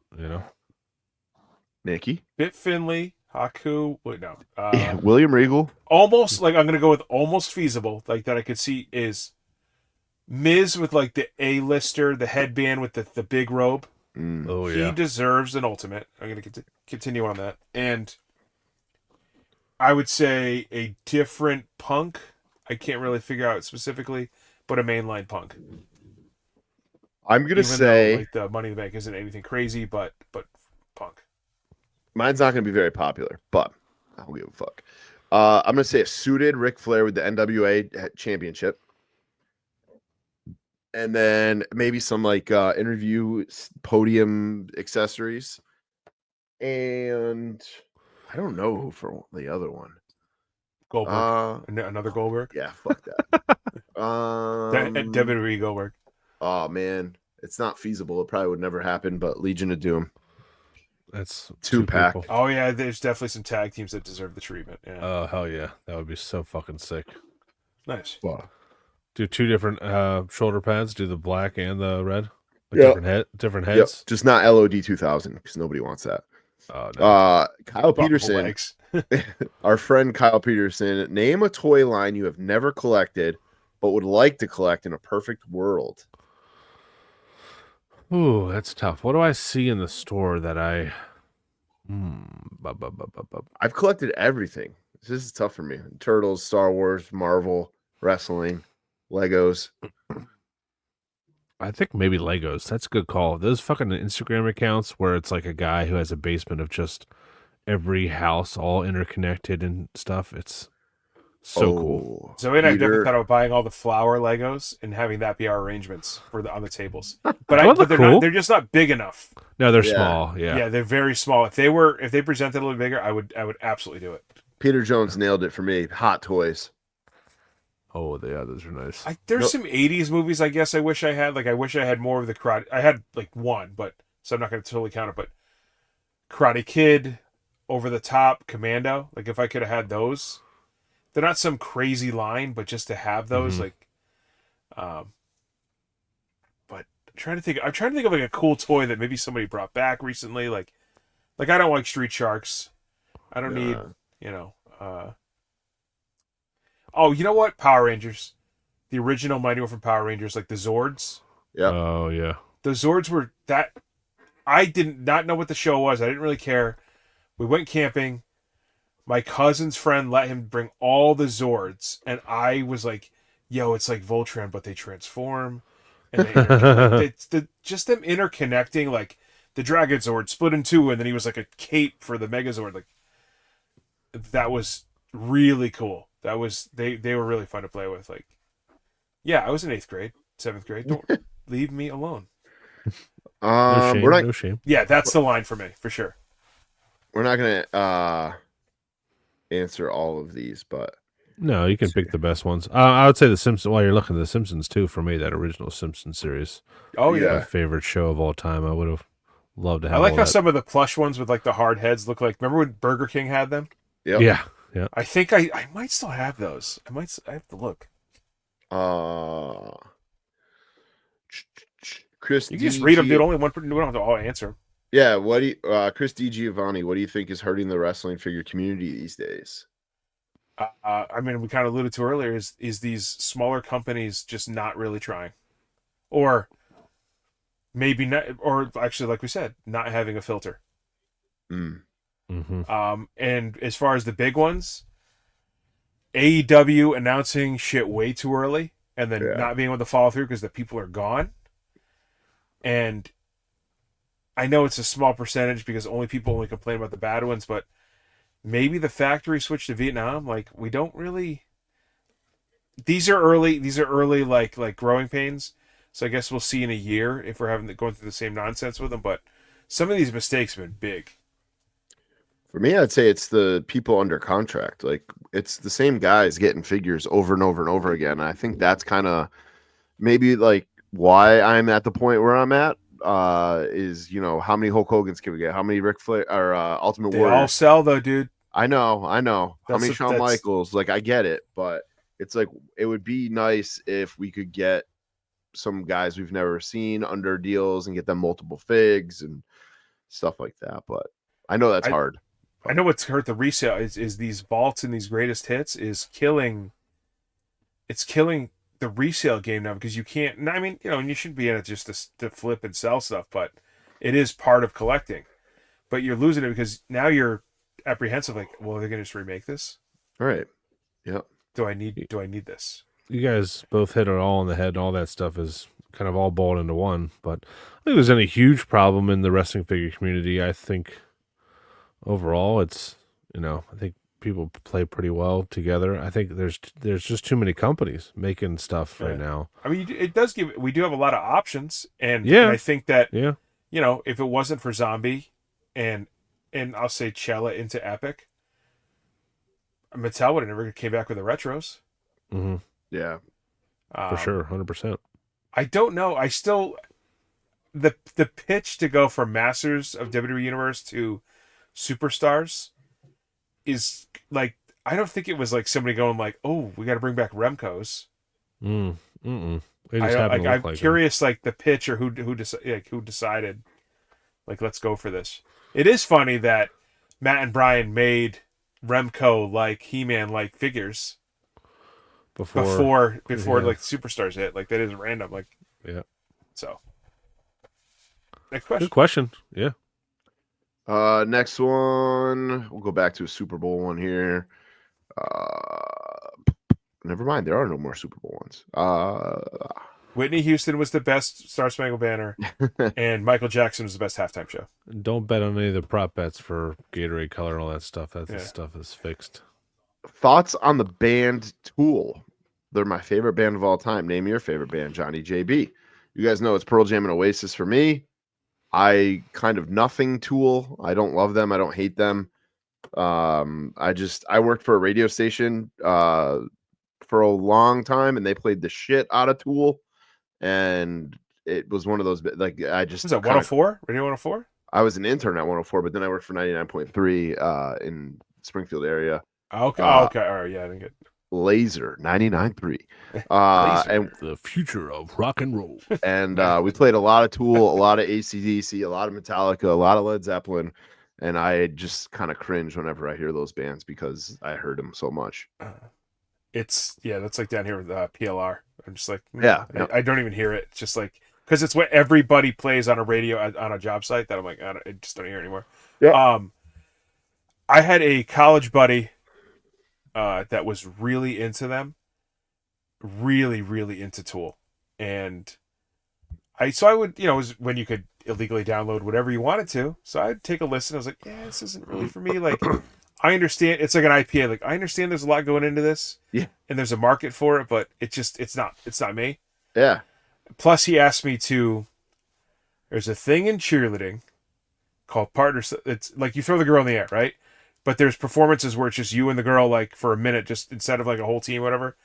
K: Nikki?
J: Bit Finley, Haku,
K: William Regal.
J: Almost, I'm going to go with almost feasible, like that I could see is Miz with like the A-lister, the headband with the big robe.
I: Oh, yeah.
J: He deserves an Ultimate. I'm going to continue on that. And I would say a different Punk. I can't really figure out specifically, but a mainline Punk.
K: I'm going to say...
J: though, the Money in the Bank isn't anything crazy, but Punk.
K: Mine's not going to be very popular, but I don't give a fuck. I'm going to say a suited Ric Flair with the NWA championship. And then maybe some interview podium accessories. And I don't know who for the other one.
J: Goldberg. Another Goldberg?
K: Yeah, fuck that.
J: WWE Goldberg.
K: Oh, man. It's not feasible. It probably would never happen, but Legion of Doom.
I: That's
K: two pack.
I: people.
J: Oh yeah, there's definitely some tag teams that deserve the treatment. Yeah.
I: Oh hell yeah, that would be so fucking sick.
J: Nice.
K: Wow.
I: Do 2 different shoulder pads. Do the black and the red. With
K: Yep.
I: different
K: Yep.
I: heads.
K: Just not LOD 2000 because nobody wants that.
I: Oh, no.
K: Kyle Peterson, our friend Kyle Peterson, name a toy line you have never collected but would like to collect in a perfect world.
I: Ooh, that's tough. What do I see in the store that I?
K: I've collected everything. This is tough for me. Turtles, Star Wars, Marvel, wrestling, Legos.
I: I think maybe Legos. That's a good call. Those fucking Instagram accounts where it's like a guy who has a basement of just every house all interconnected and stuff. It's so cool.
J: Zoe and I definitely thought about buying all the flower Legos and having that be our arrangements for on the tables. But but they're not. They're just not big enough.
I: No, they're small. Yeah.
J: Yeah, they're very small. If they presented a little bigger, I would absolutely do it.
K: Peter Jones nailed it for me. Hot Toys.
I: Oh, yeah, those are nice.
J: There's some 80s movies I guess I wish I had. Like, I wish I had more of the Karate. I had, like, one, but so I'm not going to totally count it. But Karate Kid, Over the Top, Commando. Like, if I could have had those. They're not some crazy line, but just to have those, but I'm trying to think of, like, a cool toy that maybe somebody brought back recently. Like I don't like Street Sharks. I don't need, oh, you know what? Power Rangers. The original Mighty Morphin Power Rangers, like the Zords.
K: Yeah.
I: Oh, yeah.
J: The Zords were that... I did not know what the show was. I didn't really care. We went camping. My cousin's friend let him bring all the Zords. And I was like, yo, it's like Voltron, but they transform. And they just them interconnecting, like the Dragon Zord split in two, and then he was like a cape for the Megazord. Like, that was really cool. That was they were really fun to play with. Like, yeah, I was in 8th grade, 7th grade. Don't leave me alone.
I: No shame.
J: Yeah, that's the line for me for sure.
K: We're not gonna answer all of these, but
I: no, you can pick the best ones. I would say the Simpsons. While you're looking at the Simpsons too, for me, that original Simpsons series.
J: Oh yeah,
I: my favorite show of all time. I would have loved to have.
J: I like how
I: that.
J: some of the plush ones with like the hard heads look like. Remember when Burger King had them?
K: Yep.
I: Yeah.
J: I think I might still have those. I have to look.
K: Chris,
J: you can just read them, dude. Only one. We don't have to all answer.
K: Yeah. What do you, Chris D. Giovanni? What do you think is hurting the wrestling figure community these days?
J: I mean, we kind of alluded to earlier. Is these smaller companies just not really trying, or maybe not, or actually, like we said, not having a filter. And as far as the big ones, AEW announcing shit way too early and then not being able to follow through because the people are gone. And I know it's a small percentage because people only complain about the bad ones, but maybe the factory switch to Vietnam, like we don't really. These are early like growing pains. So I guess we'll see in a year if we're going through the same nonsense with them. But some of these mistakes have been big.
K: For me, I'd say it's the people under contract. Like, it's the same guys getting figures over and over and over again. I think that's kind of maybe like why I'm at the point where I'm at. Is how many Hulk Hogan's can we get? How many Ric Flair or Ultimate Warrior?
J: They all sell though, dude.
K: I know. How many Shawn Michaels? Like, I get it, but it's like it would be nice if we could get some guys we've never seen under deals and get them multiple figs and stuff like that. But I know that's hard.
J: I know what's hurt the resale is these vaults and these greatest hits is killing. It's killing the resale game now because you can't. I mean, and you shouldn't be in it just to flip and sell stuff, but it is part of collecting. But you're losing it because now you're apprehensive. Like, well, they're gonna just remake this.
K: All right. Yep.
J: Do I need this?
I: You guys both hit it all on the head. All that stuff is kind of all boiled into one. But I think there's any huge problem in the wrestling figure community. I think overall, it's I think people play pretty well together. I think there's just too many companies making stuff right now.
J: I mean, it does we do have a lot of options, and I think that if it wasn't for Zombie, and I'll say Cella into Epic, Mattel would have never came back with the retros.
K: Yeah,
I: for sure, 100%.
J: I don't know. the pitch to go from Masters of WWE Universe to Superstars is like, I don't think it was like somebody going like, oh, we got to bring back Remco's.
I: They just
J: I
I: happen
J: like,
I: to
J: I'm
I: look like
J: curious, like the pitch or who decided, like, let's go for this. It is funny that Matt and Brian made Remco like He-Man like figures before like Superstars hit. Like that is random. Like So next question.
I: Good question. Yeah.
K: Next one, we'll go back to a Super Bowl one here. Never mind, there are no more Super Bowl ones.
J: Whitney Houston was the best Star Spangled Banner, and Michael Jackson was the best halftime show.
I: Don't bet on any of the prop bets for Gatorade color and all that stuff. That stuff is fixed.
K: Thoughts on the band Tool? They're my favorite band of all time. Name your favorite band, Johnny JB. You guys know it's Pearl Jam and Oasis for me. I kind of nothing Tool. I don't love them. I don't hate them. I worked for a radio station for a long time, and they played the shit out of Tool. And it was one of those, like, I just
J: was that 104? Radio 104?
K: I was an intern at 104, but then I worked for 99.3 in Springfield area.
J: Okay. Okay. All right. Yeah, I didn't get
K: Laser 99.3. And
I: the future of rock and roll.
K: And we played a lot of Tool, a lot of AC/DC, a lot of Metallica, a lot of Led Zeppelin. And I just kind of cringe whenever I hear those bands because I heard them so much.
J: That's like down here with PLR. I'm just like, I don't even hear it. It's just like, because it's what everybody plays on a radio on a job site that I'm like, I just don't hear it anymore.
K: Yeah.
J: I had a college buddy that was really into them, really, really into Tool. And I would, it was when you could illegally download whatever you wanted to. So I'd take a listen. I was like, yeah, this isn't really for me. Like, I understand it's like an IPA. Like, I understand there's a lot going into this.
K: Yeah.
J: And there's a market for it, but it's not me.
K: Yeah.
J: Plus he asked me there's a thing in cheerleading called partners. It's like you throw the girl in the air, right? But there's performances where it's just you and the girl, like for a minute, just instead of like a whole team, whatever.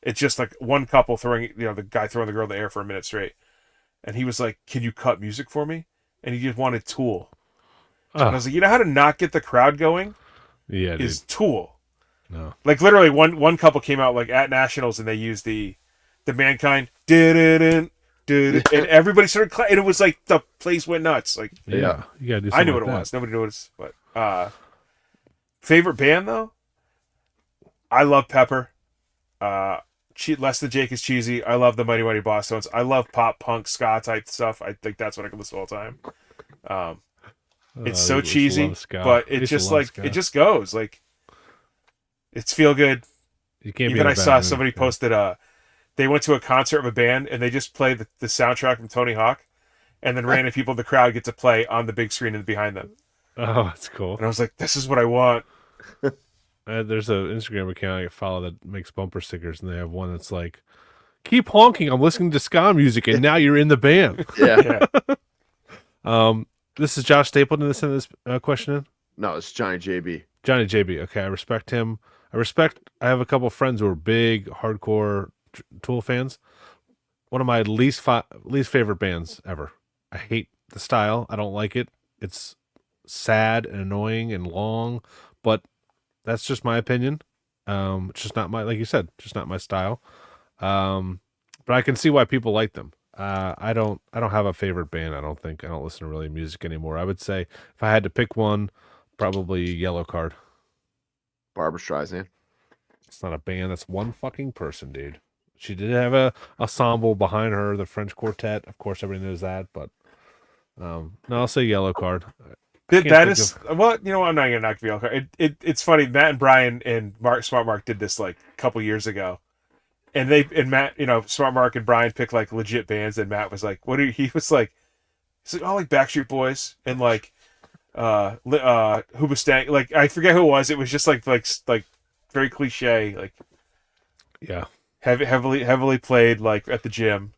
J: It's just like one couple throwing, the guy throwing the girl in the air for a minute straight. And he was like, "Can you cut music for me?" And he just wanted Tool. And I was like, you know how to not get the crowd going?
I: Yeah,
J: is Tool.
I: No.
J: Like literally one couple came out like at Nationals and they used the Mankind and everybody started and it was like the place went nuts. Like
I: you gotta do something.
J: I knew what it was. Nobody knew what it was. But favorite band though? I love Pepper. Less Than Jake is cheesy. I love the Mighty Mighty Boss Tones. I love pop punk ska type stuff. I think that's what I can listen to all the time. It's so cheesy, but it just goes like it's feel good.
I: You can't.
J: Even I saw somebody posted they went to a concert of a band and they just played the soundtrack from Tony Hawk, and then random people in the crowd get to play on the big screen and behind them.
I: Oh, that's cool.
J: And I was like, this is what I want.
I: There's an Instagram account I follow that makes bumper stickers, and they have one that's like, "Keep honking. I'm listening to ska music, and now you're in the band."
K: Yeah.
I: This is Josh Stapleton that sent this question in?
K: No, it's Johnny JB.
I: Johnny JB. Okay, I respect him. I have a couple of friends who are big, hardcore Tool fans. One of my least favorite bands ever. I hate the style. I don't like it. It's sad and annoying and long, but that's just my opinion. It's just not like you said, just not my style. But I can see why people like them. I don't have a favorite band. I don't listen to really music anymore. I would say if I had to pick one, probably Yellow Card.
K: Barbra Streisand.
I: It's not a band. That's one fucking person, dude. She did have a ensemble behind her, the French Quartet. Of course, everybody knows that. But no, I'll say Yellow Card.
J: That is well, I'm not gonna knock Yellow Card. It's funny. Matt and Brian and Smart Mark did this like a couple years ago. And Matt, Smart Mark and Brian picked like legit bands, and Matt was like, he was like, oh, like Backstreet Boys and like Hoobastank. Like I forget who it was. It was just like very cliche, like heavily played like at the gym.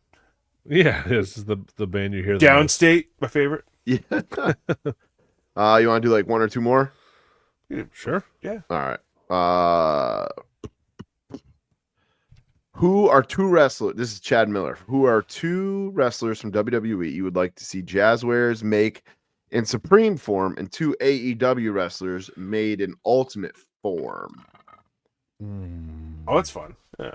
I: Yeah, this is the band you hear.
J: Downstate, my favorite.
K: Yeah. You want to do like one or two more?
I: Sure.
J: Yeah.
K: All right. Who are two wrestlers? This is Chad Miller. Who are two wrestlers from WWE you would like to see Jazzwares make in Supreme form, and two AEW wrestlers made in Ultimate form?
J: Oh, that's fun. Yeah.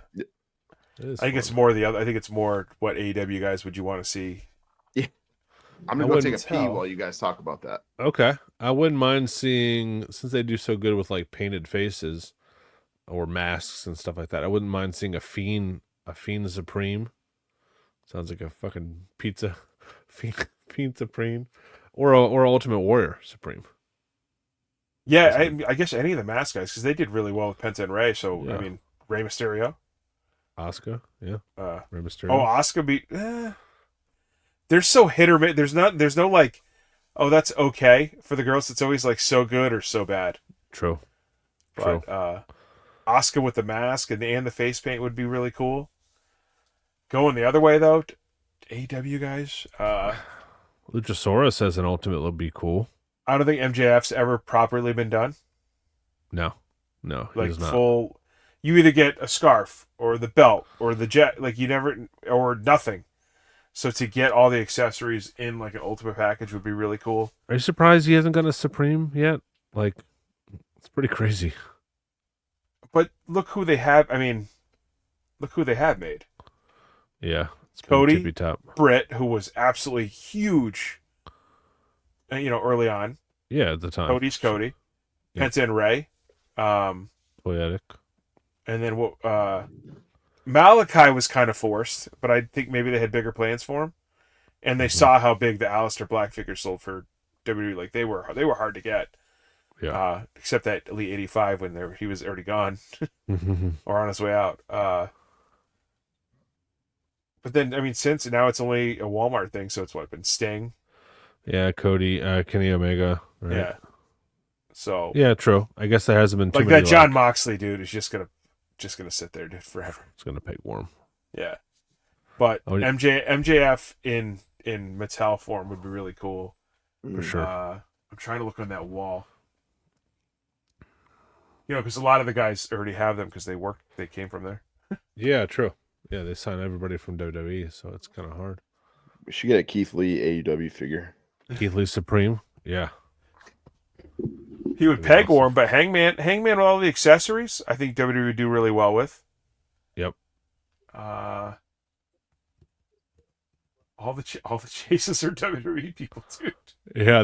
J: I think it's more the other. I think it's more what AEW guys would you want to see.
K: Yeah, I'm gonna go take a pee while you guys talk about that.
I: Okay, I wouldn't mind seeing, since they do so good with like painted faces or masks and stuff like that. I wouldn't mind seeing a Fiend Supreme. Sounds like a fucking pizza, Fiend Supreme, or Ultimate Warrior Supreme.
J: Yeah, I guess any of the mask guys, because they did really well with Penta and Rey. So
I: Yeah.
J: I mean, Rey Mysterio,
I: Asuka, yeah, Rey Mysterio.
J: Oh, Asuka beat. They're so hit or miss. There's no like, oh, that's okay for the girls. It's always like so good or so bad.
I: True.
J: But Asuka with the mask and the face paint would be really cool. Going the other way though, AEW guys.
I: Luchasaurus as an Ultimate would be cool.
J: I don't think MJF's ever properly been done.
I: No,
J: Like
I: he's not.
J: full. You either get a scarf or the belt or the jet. Like you never or nothing. So to get all the accessories in like an Ultimate package would be really cool.
I: Are you surprised he hasn't got a Supreme yet? Like, it's pretty crazy.
J: But look who they have. I mean, look who they have made.
I: Yeah, it's
J: Cody,
I: tippy top.
J: Britt, who was absolutely huge, early on.
I: Yeah, at the time.
J: Cody's Cody.
I: Yeah.
J: Penta and Rey.
I: Poetic.
J: And then what? Malachi was kind of forced, but I think maybe they had bigger plans for him. And they saw how big the Aleister Black figure sold for WWE. Like they were hard to get.
I: Yeah.
J: Except that Elite 85 when he was already gone or on his way out. But then, I mean, since now it's only a Walmart thing, so it's been Sting.
I: Yeah, Cody, Kenny Omega. Right?
J: Yeah. So.
I: Yeah, true. I guess there hasn't been too
J: like
I: many.
J: That John Moxley dude is just gonna sit there forever.
I: It's gonna peg warm.
J: Yeah. But MJF in Mattel form would be really cool.
I: For sure.
J: I'm trying to look on that wall. Because a lot of the guys already have them because they came from there.
I: Yeah, true. Yeah, they sign everybody from WWE, so it's kind of hard.
K: We should get a Keith Lee AEW figure.
I: Keith Lee Supreme. Yeah.
J: He would peg warm, but Hangman with all the accessories, I think WWE would do really well with.
I: Yep.
J: All the chases are WWE people, dude.
I: Yeah,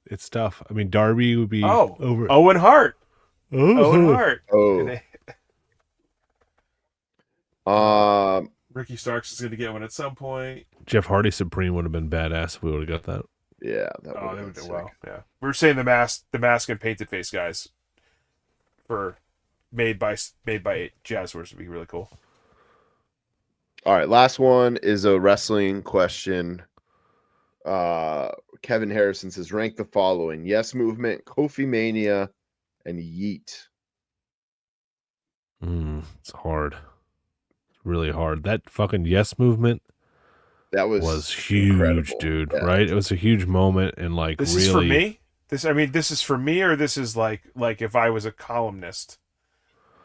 I: it's tough. I mean, Darby would be over.
J: Owen Hart.
I: Oh.
J: Owen Hart.
K: Oh.
J: Ricky Starks is going to get one at some point.
I: Jeff Hardy Supreme would have been badass if we would have got that.
K: Yeah,
J: that would have been well. Yeah, we were saying the mask and painted face guys for made by Jazzwares would be really cool.
K: All right, last one is a wrestling question. Kevin Harrison says, rank the following: Yes Movement, Kofi Mania, and Yeet.
I: It's hard. It's really hard. That fucking Yes Movement.
K: That was
I: huge, incredible. Dude. Yeah. Right? It was a huge moment, and like
J: this
I: really.
J: Is for me. This is for me, or this is like if I was a columnist.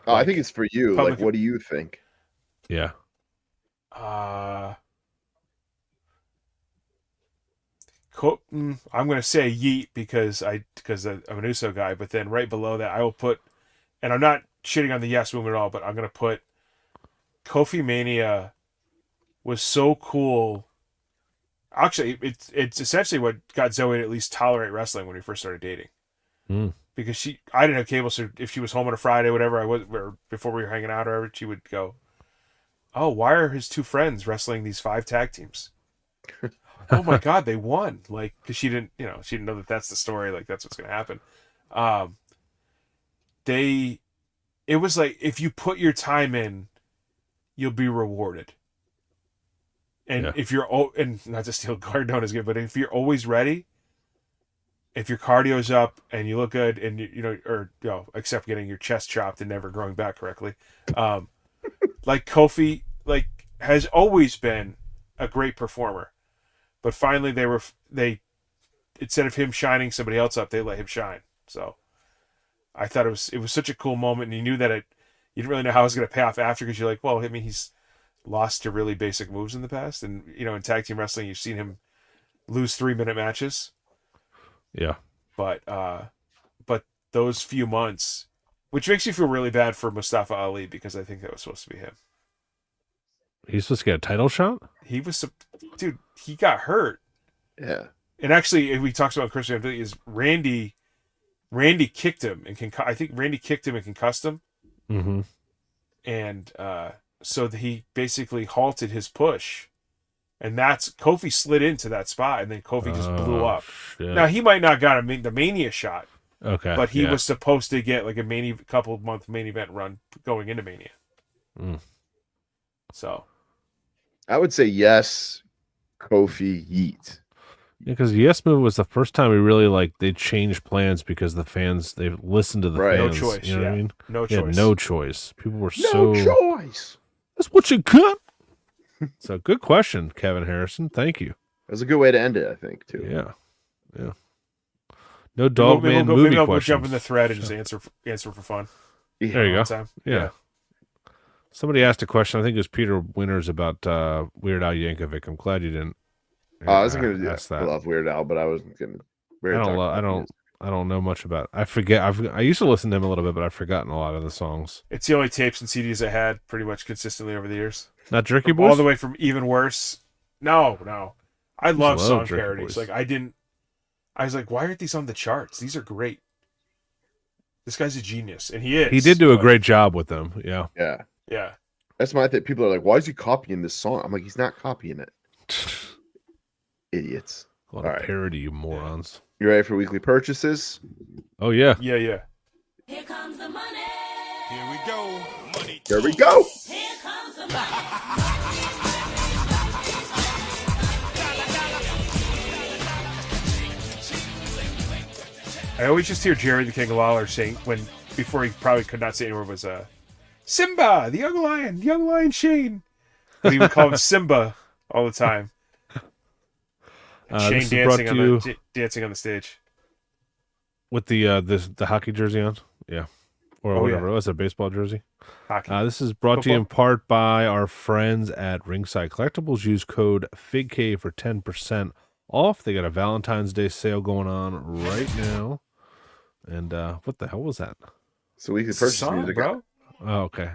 K: Oh, I think it's for you. Like, what do you think?
I: Yeah.
J: I'm going to say Yeet because I'm an Uso guy, but then right below that I will put, and I'm not shitting on the Yes Movement at all, but I'm going to put Kofi Mania was so cool. Actually, it's essentially what got Zoe to at least tolerate wrestling when we first started dating. Because I didn't have cable, so if she was home on a Friday, whatever or before we were hanging out or whatever, she would go, "Oh, why are his two friends wrestling these 5 tag teams?" Oh my God, they won! Like, because she didn't know that that's the story. Like, that's what's going to happen. It was like if you put your time in, you'll be rewarded. And if you're and not to steal Gardona's good, but if you're always ready, if your cardio's up and you look good, and except getting your chest chopped and never growing back correctly, like Kofi, has always been a great performer. But finally, they instead of him shining somebody else up, they let him shine. So I thought it was such a cool moment, and you knew that you didn't really know how it was going to pay off after because you're like, well, I mean, he's lost to really basic moves in the past, and in tag team wrestling, you've seen him lose 3-minute matches.
I: Yeah,
J: but those few months, which makes you feel really bad for Mustafa Ali because I think that was supposed to be him.
I: he's supposed to get a title shot.
J: He was, dude. He got hurt.
K: Yeah.
J: And actually, if we talked about Chris Van Vliet, is Randy kicked him and I think Randy kicked him and concussed him.
I: Mm-hmm.
J: And so he basically halted his push. And that's Kofi slid into that spot, and then Kofi just blew up.
I: Shit.
J: Now, he might not got the Mania shot.
I: Okay.
J: But he was supposed to get like a couple-month main event run going into Mania. So.
K: I would say yes, Kofi Yeet.
I: Yeah, because Yes Move was the first time we really they changed plans because the fans, they listened to the fans.
J: No choice.
I: You know what I mean?
J: No
I: choice.
J: choice.
I: No choice. People were
K: no choice.
I: That's what you got. So good question, Kevin Harrison. Thank you.
K: That was a good way to end it, I think, too.
I: Yeah. No dog man movie
J: maybe I'll
I: questions.
J: go jump in the thread and just answer for fun.
I: There you go.
J: Time.
I: Yeah. Somebody asked a question. I think it was Peter Winters about Weird Al Yankovic. I'm glad you didn't.
K: I was going to
I: ask that.
K: I love Weird Al, but I wasn't going to.
I: I don't know much about it. I forget. I used to listen to him a little bit, but I've forgotten a lot of the songs.
J: It's the only tapes and CDs I had pretty much consistently over the years.
I: Not Jerky Boys?
J: All the way from Even Worse. No. I love song
I: Jerky
J: parodies.
I: Boys.
J: I was like, why aren't these on the charts? These are great. This guy's a genius, and he is.
I: He did do a great job with them. Yeah.
J: Yeah.
K: That's my thing. People are like, why is he copying this song? I'm like, he's not copying it. Idiots.
I: A lot of parody, you morons.
K: You ready for weekly purchases?
I: Oh, yeah.
J: Yeah.
L: Here comes the money.
G: Here we go. Money.
K: Here we go.
L: Here comes the money.
J: I always just hear Jerry the King Lawler saying before he probably could not say anymore was Simba, the young lion Shane. But he would call him Simba all the time. Shane dancing on the stage
I: with the hockey jersey on, or whatever it was, a baseball jersey.
J: Hockey.
I: This is brought to you in part by our friends at Ringside Collectibles. Use code FIGK for 10% off. They got a Valentine's Day sale going on right now. And what the hell was that?
K: So we could purchase music,
J: bro.
I: Oh, okay.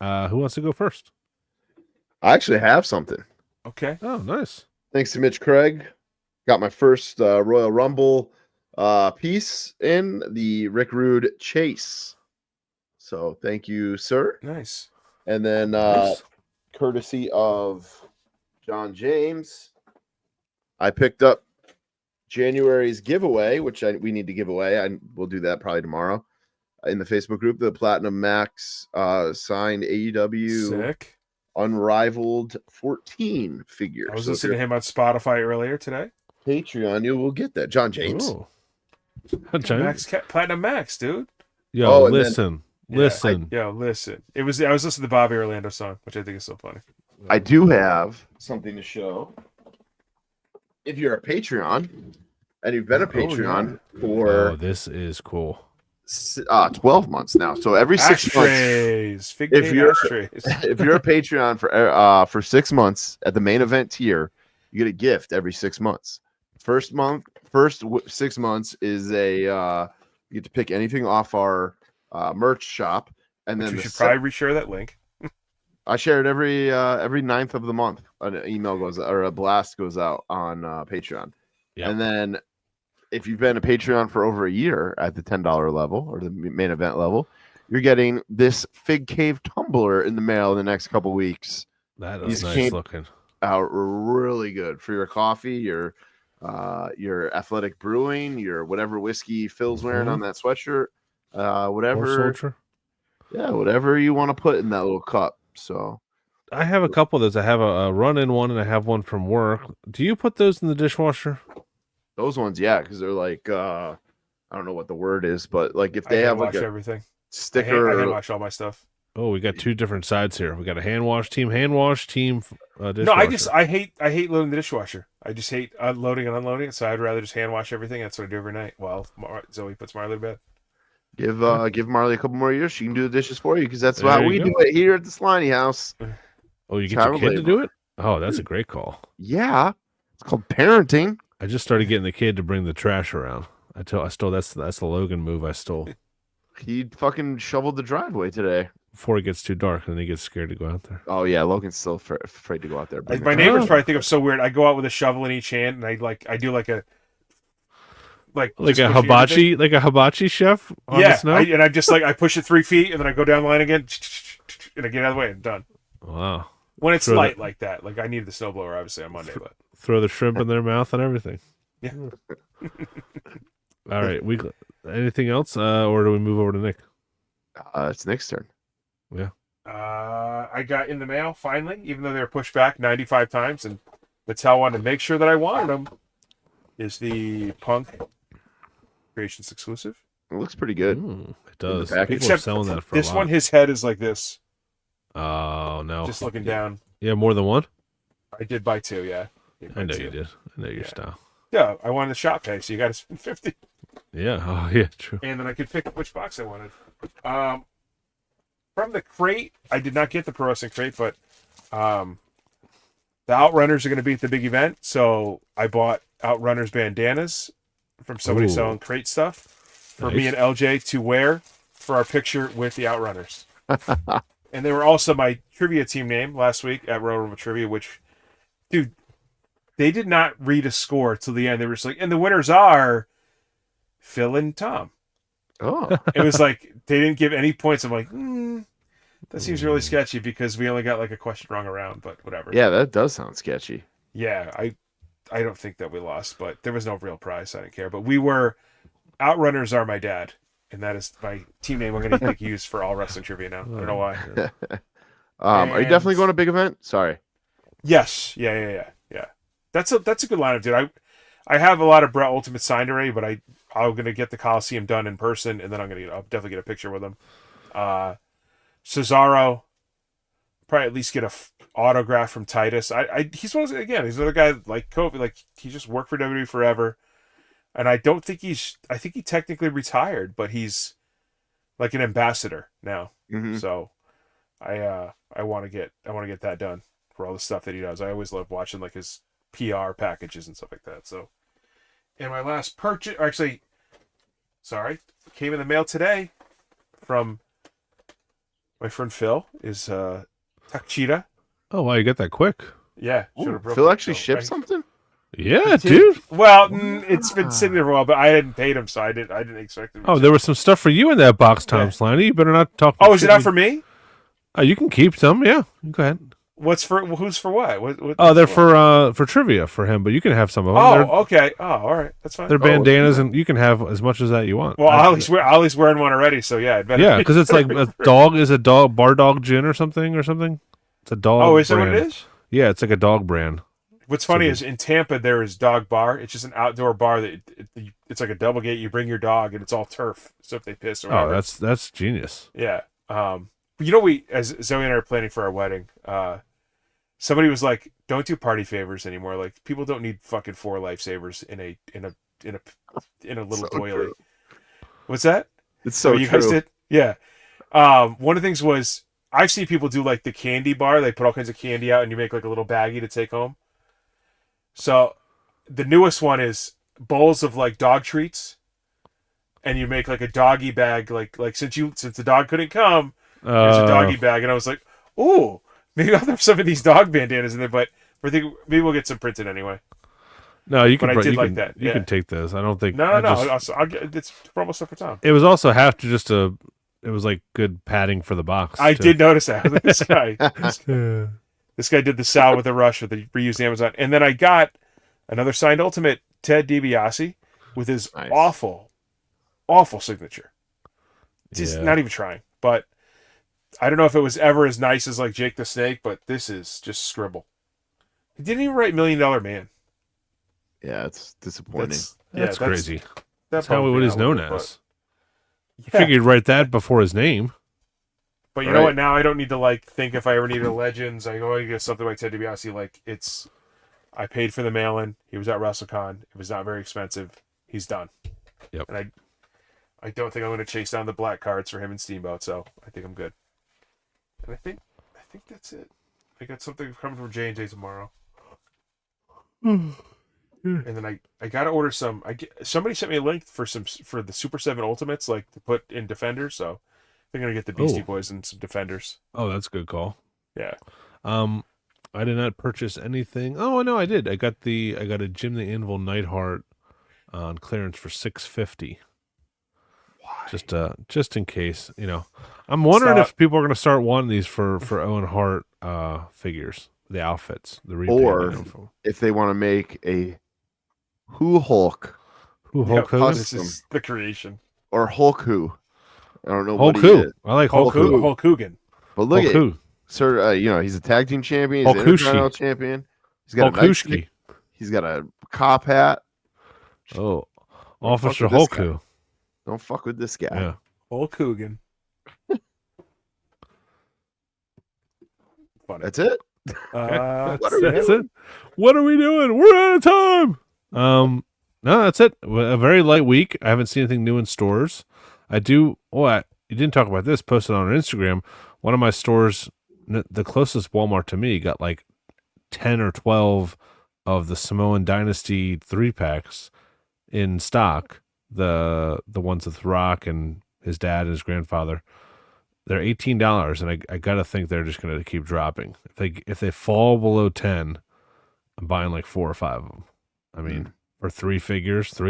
I: Who wants to go first?
K: I actually have something.
J: Okay.
I: Oh, nice.
K: Thanks to Mitch Craig. Got my first Royal Rumble piece in the Rick Rude Chase. So thank you, sir.
J: Nice.
K: And then courtesy of John James, I picked up January's giveaway, which we need to give away. We'll do that probably tomorrow in the Facebook group. The Platinum Max signed AEW
J: Sick.
K: Unrivaled 14 figure.
J: I was listening to him on Spotify earlier today.
K: Patreon, you will get that. John James.
I: Oh. James.
J: Platinum Max, dude.
I: Yo, listen. Listen.
J: Listen. I was listening to the Bobby Orlando song, which I think is so funny.
K: I do have something to show. If you're a Patreon and you've been a Patreon for
I: this is cool.
K: 12 months now. So every 6 months, if you're a Patreon for 6 months at the main event tier, you get a gift every 6 months. First 6 months is you get to pick anything off our merch shop, and then
J: you should probably reshare that link.
K: I share it every 9th of the month. An email goes or a blast goes out on Patreon, and then if you've been a Patreon for over a year at the $10 level or the main event level, you're getting this Fig Cave tumbler in the mail in the next couple weeks.
I: That is nice looking.
K: Out really good for your coffee, your athletic brewing, your whatever whiskey Phil's wearing on that sweatshirt, whatever you want to put in that little cup. So
I: I have a couple of those. I have a run-in one and I have one from work. Do you put those in the dishwasher?
K: Those ones, yeah, because they're like I don't know what the word is, but like if they have like
J: everything
K: sticker,
J: I hand wash all my stuff.
I: Oh, we got two different sides here. We got a hand wash team, dishwasher.
J: No, I hate loading the dishwasher. I just hate unloading and unloading it. So I'd rather just hand wash everything. That's what I do every night while Zoe puts Marley to bed.
K: Give Marley a couple more years. She can do the dishes for you because that's
I: There
K: how
I: you
K: we
I: go.
K: do it here at the Sliney House.
I: Oh, you get
K: Child
I: your kid to
K: labor.
I: do it? Oh, that's a great call.
K: Yeah, it's called parenting.
I: I just started getting the kid to bring the trash around. I stole that's the Logan move I stole.
K: He fucking shoveled the driveway today.
I: Before it gets too dark, and then he gets scared to go out there.
K: Oh yeah, Logan's still afraid to go out there.
J: Like, my neighbors probably think I'm so weird. I go out with a shovel in each hand, and I do like a
I: hibachi chef on the snow.
J: I just I push it 3 feet, and then I go down the line again, and I get out of the way and done.
I: Wow.
J: When it's light like that, like I need the snowblower obviously on Monday, but
I: throw the shrimp in their mouth and everything.
J: Yeah.
I: All right. Anything else, or do we move over to Nick?
K: It's Nick's turn.
I: Yeah.
J: I got in the mail finally, even though they were pushed back 95 times, and Mattel wanted to make sure that I wanted them. Is the Punk Creations exclusive?
K: It looks pretty good.
I: It does. People
J: Except
I: are selling that for
J: this
I: a lot.
J: one, his head is like this.
I: Oh no!
J: Just looking down.
I: Yeah, more than one.
J: I did buy 2. Yeah.
I: I know you did. I know your style.
J: Yeah, I wanted the shop pay, so you got to spend 50.
I: Yeah. Oh yeah. True.
J: And then I could pick which box I wanted. From the crate, I did not get the Pro Wrestling crate, but the Outrunners are going to be at the big event, so I bought Outrunners bandanas from somebody selling crate stuff for me and LJ to wear for our picture with the Outrunners. And they were also my trivia team name last week at Royal Rumble Trivia, which, dude, they did not read a score till the end. They were just like, and the winners are Phil and Tom.
K: Oh.
J: It was like, they didn't give any points. I'm like, that seems really sketchy because we only got like a question wrong around, but whatever.
K: Yeah, that does sound sketchy.
J: Yeah, I don't think that we lost, but there was no real prize. So I didn't care. But we were, Outrunners are my dad. And that is my team name. I'm going to use for all wrestling trivia now. I don't know why.
K: Are you definitely going to a big event? Sorry.
J: Yes. Yeah. That's a good lineup, dude. I have a lot of Brett Ultimate signed already, but I'm going to get the Coliseum done in person, and then I'll definitely get a picture with him. Cesaro, probably at least get a autograph from Titus. He's one of those, again, he's another guy like Kofi, like he just worked for WWE forever. And I don't think I think he technically retired, but he's like an ambassador now.
K: Mm-hmm.
J: So I want to get that done for all the stuff that he does. I always love watching like his PR packages and stuff like that. So, and my last purchase, came in the mail today from my friend Phil is Takchita.
I: Oh wow, you got that quick.
J: Yeah.
K: Phil actually shipped something?
I: Yeah, dude.
J: Well, it's been sitting there for a while, but I hadn't paid him, so I didn't expect it.
I: Oh, there was some stuff for you in that box, Tom Slaney. You better not talk.
J: Oh, is it not for me?
I: You can keep some. Yeah, go ahead.
J: Who's for what?
I: They're for trivia for him, but you can have some of them.
J: Oh, okay. Oh, all right, that's fine.
I: They're bandanas, and you can have as much as that you want.
J: Well, Ollie's wearing one already, so yeah.
I: Yeah, because it's like a dog is a dog bar dog gin or something. It's a dog.
J: Oh, is that
I: brand.
J: what it is?
I: Yeah, it's like a dog brand.
J: What's funny is in Tampa there is Dog Bar. It's just an outdoor bar that it's like a double gate. You bring your dog and it's all turf. So if they piss or whatever.
I: Oh, that's genius.
J: Yeah. As Zoe and I are planning for our wedding, somebody was like, "Don't do party favors anymore. Like people don't need fucking 4 lifesavers in a little doily."
K: True.
J: What's that?
K: It's so
J: you
K: true.
J: guys did? Yeah. One of the things was I've seen people do like the candy bar. They put all kinds of candy out and you make like a little baggie to take home. So the newest one is bowls of like dog treats, and you make like a doggy bag. Like since the dog couldn't come, there's a doggy bag, and I was like, ooh, maybe I'll throw some of these dog bandanas in there. But I think maybe we'll get some printed anyway.
I: No, you can.
J: But I did
I: you
J: like
I: can,
J: that.
I: You
J: Yeah.
I: can take those. I don't think.
J: No. I'll get it's promo stuff for Tom.
I: It was also it was like good padding for the box.
J: I
I: too.
J: did notice that. This guy did the Sal with the Rush with the reused Amazon. And then I got another signed Ultimate, Ted DiBiase, with his awful signature. Just not even trying. But I don't know if it was ever as nice as like Jake the Snake, but this is just scribble. He didn't even write $1 Million Man.
K: Yeah, it's disappointing.
I: That's crazy. That's
J: bummed
I: how
J: me
I: what he's
J: out a
I: known
J: little bit,
I: as. You figured he'd write that before his name.
J: But you know what? Now I don't need to like think if I ever needed a Legends. I go, I get something like Ted DiBiase. Like I paid for the mail-in. He was at WrestleCon. It was not very expensive. He's done.
I: Yep.
J: And I don't think I'm going to chase down the black cards for him and Steamboat, so I think I'm good. And I think that's it. I got something coming from J&J tomorrow. And then I got to order some. Somebody sent me a link for the Super 7 Ultimates, like to put in Defenders, so I'm going to get the Beastie Boys and some Defenders.
I: Oh, that's a good call.
J: Yeah.
I: I did not purchase anything. Oh no, I did. I got a Jim the Anvil Nightheart on clearance for $650. Why? Just in case, I'm wondering if people are going to start wanting these for Owen Hart figures, the outfits, the repaint,
K: or if they want to make a Hulk
I: Hogan.
J: This is the creation,
K: or Hulk Who. I don't know
I: Hulk
K: what he
I: Who.
K: is.
I: I like Hulk Who.
J: Hulk Hogan.
K: But look
I: Hulk
K: at
I: Who.
K: Sir, he's a tag team champion. He's an Intercontinental champion. He's got
I: Hulk
K: he's got a cop hat.
I: Oh, Officer Hulk Who.
K: Don't fuck with this guy.
I: Yeah.
J: Hulk Hogan.
K: That's it.
I: That's it. What are we doing? We're out of time. No, that's it. A very light week. I haven't seen anything new in stores. I do. You didn't talk about this. Posted on our Instagram. One of my stores, the closest Walmart to me, got like 10 or 12 of the Samoan Dynasty 3-packs in stock. The ones with Rock and his dad and his grandfather. They're $18, and I gotta think they're just gonna keep dropping. If they fall below 10, I'm buying like 4 or 5 of them. I mean, for 3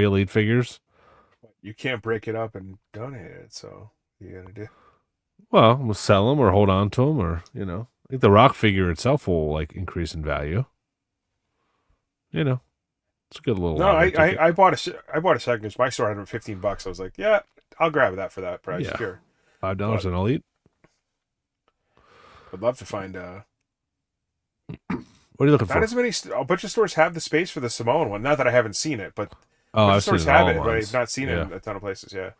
I: elite figures.
J: You can't break it up and donate it, so you gotta do.
I: Well, we'll sell them or hold on to them, or I think the Rock figure itself will like increase in value. It's a good little.
J: No, I bought a second because my store had them $15. I was like, yeah, I'll grab that for that price.
I: Yeah.
J: Sure.
I: $5 an elite.
J: I'd love to find.
I: What are you looking for?
J: Not as many. A bunch of stores have the space for the Samoan one. Not that I haven't seen it, but
I: I've
J: stores
I: seen
J: have
I: all
J: it, but
I: ones.
J: I've not seen it
I: Yeah.
J: in a ton of places. Yeah.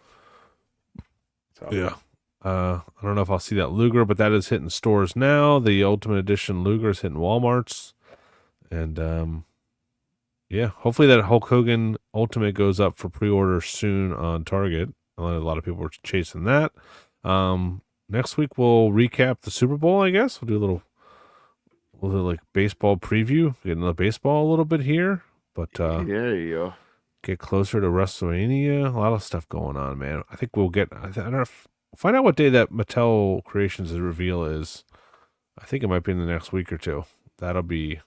J: So.
I: Yeah. I don't know if I'll see that Luger, but that is hitting stores now. The Ultimate Edition Luger is hitting Walmarts, and hopefully that Hulk Hogan Ultimate goes up for pre-order soon on Target. I know a lot of people are chasing that. Next week we'll recap the Super Bowl. I guess we'll do a little like baseball preview. Get into baseball a little bit here, but
K: there you go.
I: Get closer to WrestleMania. A lot of stuff going on, man. I think we'll get. I don't know. Find out what day that Mattel Creations' reveal is. I think it might be in the next week or two. That'll be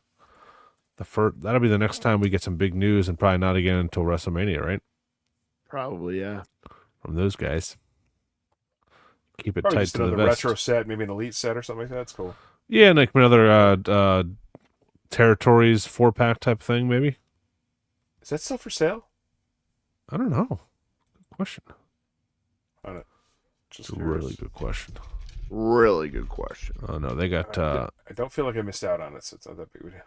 I: the next time we get some big news, and probably not again until WrestleMania, right?
K: Probably, yeah.
I: From those guys. Keep it
J: Probably
I: tight
J: just
I: to the
J: another
I: vest.
J: retro set, maybe an elite set or something like that. That's cool.
I: Yeah, and like another Territories 4-pack type thing, maybe.
J: Is that still for sale?
I: I don't know. Good question.
J: Just
I: It's a really good question.
K: Really good question.
I: Oh no, they got.
J: I don't feel like I missed out on it, so it's not that big of a deal.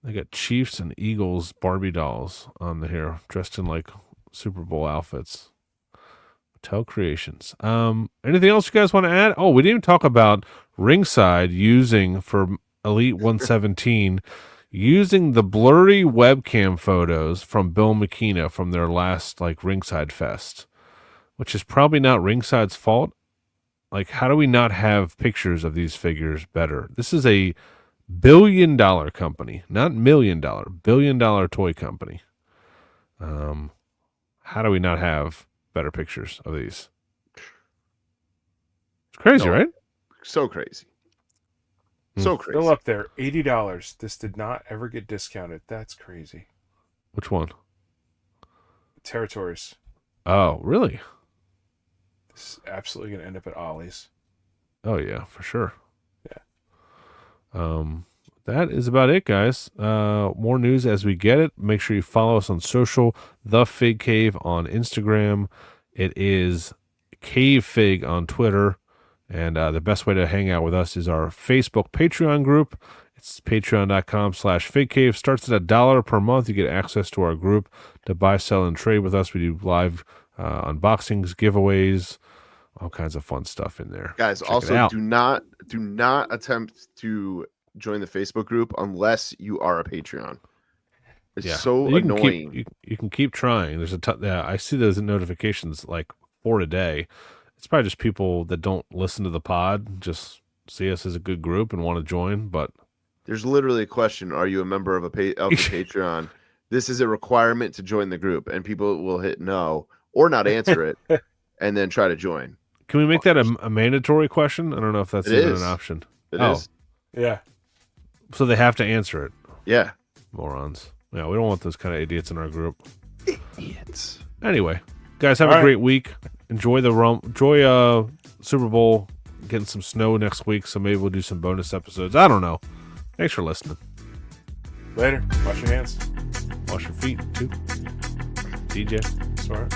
I: They got Chiefs and Eagles Barbie dolls on the here, dressed in like Super Bowl outfits. Mattel Creations. Anything else you guys want to add? Oh, we didn't even talk about Ringside using for Elite 117, using the blurry webcam photos from Bill McKenna from their last like Ringside Fest, which is probably not Ringside's fault. Like, how do we not have pictures of these figures better? This is a $1 billion company, not $1 million, $1 billion toy company. How do we not have better pictures of these? It's crazy, right?
K: So crazy. So crazy.
J: Still up there, $80. This did not ever get discounted. That's crazy.
I: Which one?
J: Territories.
I: Oh, really?
J: This is absolutely going to end up at Ollie's.
I: Oh, yeah, for sure.
J: Yeah.
I: That is about it, guys. More news as we get it. Make sure you follow us on social. The Fig Cave on Instagram. It is Cave Fig on Twitter. And the best way to hang out with us is our Facebook Patreon group. It's patreon.com/figcave. Starts at $1 per month. You get access to our group to buy, sell, and trade with us. We do live unboxings, giveaways, all kinds of fun stuff in there.
K: Guys,
I: Check
K: also do not attempt to join the Facebook group unless you are a Patreon. It's so
I: you
K: annoying.
I: You can keep trying. There's I see those notifications like 4 a day. It's probably just people that don't listen to the pod, just see us as a good group and want to join. But
K: there's literally a question: are you a member of a Patreon? This is a requirement to join the group, and people will hit no or not answer it, and then try to join.
I: Can we make that a mandatory question? I don't know if that's even an option.
K: It is.
J: Yeah.
I: So they have to answer it.
K: Yeah.
I: Morons. Yeah, we don't want those kind of idiots in our group.
K: Idiots.
I: Anyway, guys, have a great week. Enjoy the Super Bowl. Getting some snow next week, so maybe we'll do some bonus episodes. I don't know. Thanks for listening.
J: Later. Wash your hands.
I: Wash your feet too. DJ.
J: Smart.